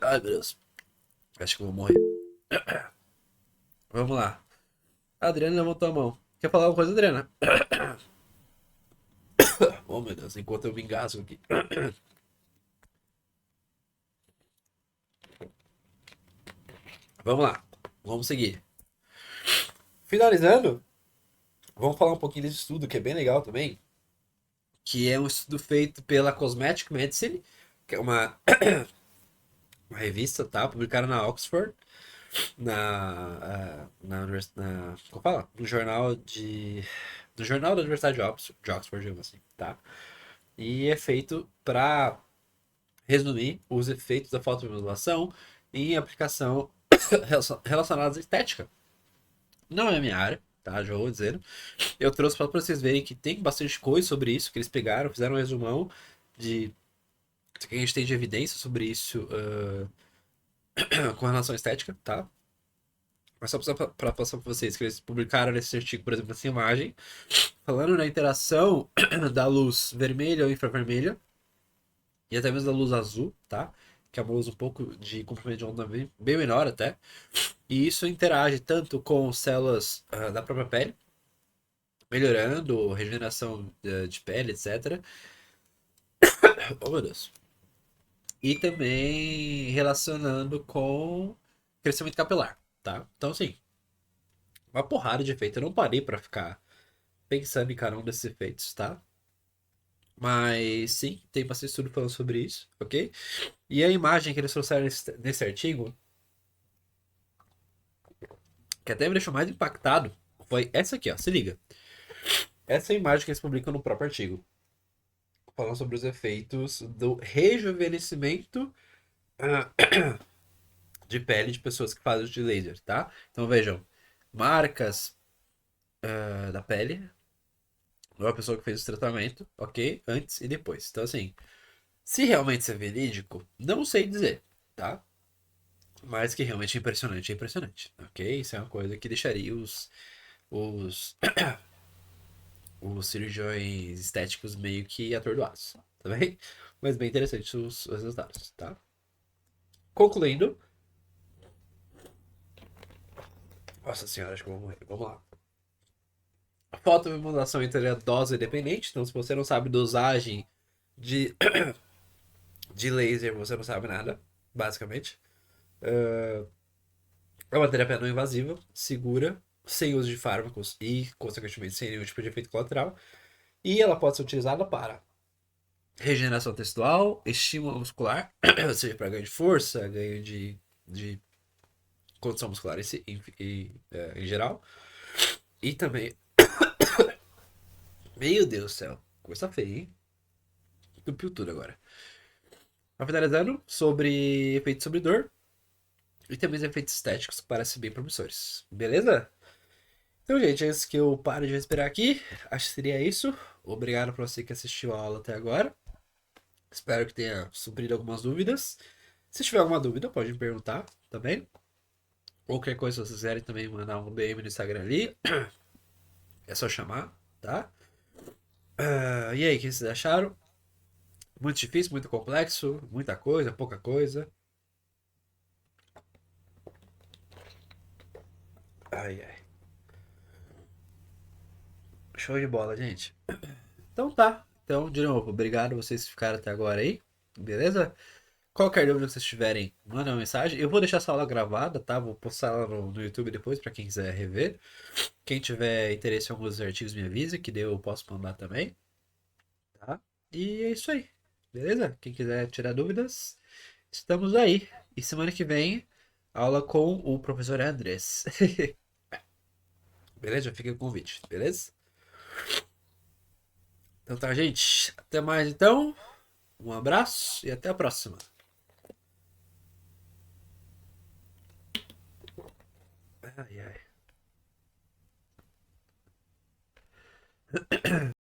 Ai, meu Deus. Acho que eu vou morrer. Vamos lá. A Adriana levantou a mão. Quer falar alguma coisa, Adriana? Oh, meu Deus, enquanto eu me engasgo aqui. Vamos lá. Vamos seguir. Finalizando, vamos falar um pouquinho desse estudo que é bem legal também. Que é um estudo feito pela Cosmetic Medicine, que é uma revista, tá? Publicada na Oxford, como fala? No jornal da Universidade de Oxford, digamos assim, tá? E é feito para resumir os efeitos da fotobiomodulação em aplicação relacionadas à estética. Não é a minha área, tá? Já vou dizendo. Eu trouxe para vocês verem que tem bastante coisa sobre isso, que eles pegaram, fizeram um resumão de que a gente tem de evidência sobre isso com relação à estética, tá? Mas só para passar para vocês que eles publicaram nesse artigo, por exemplo, essa imagem, falando na interação da luz vermelha ou infravermelha e até mesmo da luz azul, tá? Que é uma luz um pouco de comprimento de onda bem menor até. E isso interage tanto com células da própria pele, melhorando regeneração de pele, etc. Oh, meu Deus. E também relacionando com crescimento capilar, tá? Então, assim, uma porrada de efeito. Eu não parei pra ficar pensando em cada um desses efeitos, tá? Mas sim, tem bastante estudo falando sobre isso, ok? E a imagem que eles trouxeram nesse artigo, que até me deixou mais impactado, foi essa aqui, ó. Se liga. Essa é a imagem que eles publicam no próprio artigo. Falando sobre os efeitos do rejuvenescimento de pele de pessoas que fazem uso de laser, tá? Então vejam, marcas da pele, ou a pessoa que fez o tratamento, ok? Antes e depois. Então, assim, se realmente isso é verídico, não sei dizer, tá? Mas que realmente é impressionante, ok? Isso é uma coisa que deixaria os, os cirurgiões estéticos meio que atordoados, tá bem? Mas bem interessante os resultados, tá? Concluindo. Nossa senhora, acho que eu vou morrer. Vamos lá. A fotobiomodulação é dose dependente, então se você não sabe dosagem de, de laser, você não sabe nada, basicamente. É uma terapia não invasiva, segura, sem uso de fármacos e, consequentemente, sem nenhum tipo de efeito colateral. E ela pode ser utilizada para regeneração textual, estímulo muscular, ou seja, para ganho de força, ganho de condição muscular em geral. E também. Meu Deus do céu, coisa feia, hein? Entupiu tudo agora. Tá finalizando sobre efeitos sobre dor e também os efeitos estéticos que parecem bem promissores. Beleza? Então, gente, antes que eu pare de respirar aqui, acho que seria isso. Obrigado para você que assistiu a aula até agora. Espero que tenha suprido algumas dúvidas. Se tiver alguma dúvida, pode me perguntar também. Ou qualquer coisa, se vocês quiserem também mandar um DM no Instagram ali, é só chamar, tá? E aí, o que vocês acharam? Muito difícil, muito complexo, muita coisa, pouca coisa. Ai, ai. Show de bola, gente. Então tá. Então, de novo, obrigado vocês que ficaram até agora aí. Beleza? Qualquer dúvida que vocês tiverem, manda uma mensagem. Eu vou deixar essa aula gravada, tá? Vou postar ela no YouTube depois pra quem quiser rever. Quem tiver interesse em alguns artigos me avisa, que daí eu posso mandar também, tá? E é isso aí. Beleza? Quem quiser tirar dúvidas, estamos aí. E semana que vem, aula com o professor Andrés. Beleza? Já fica o convite, beleza? Então tá, gente. Até mais então. Um abraço e até a próxima. Ai, ai.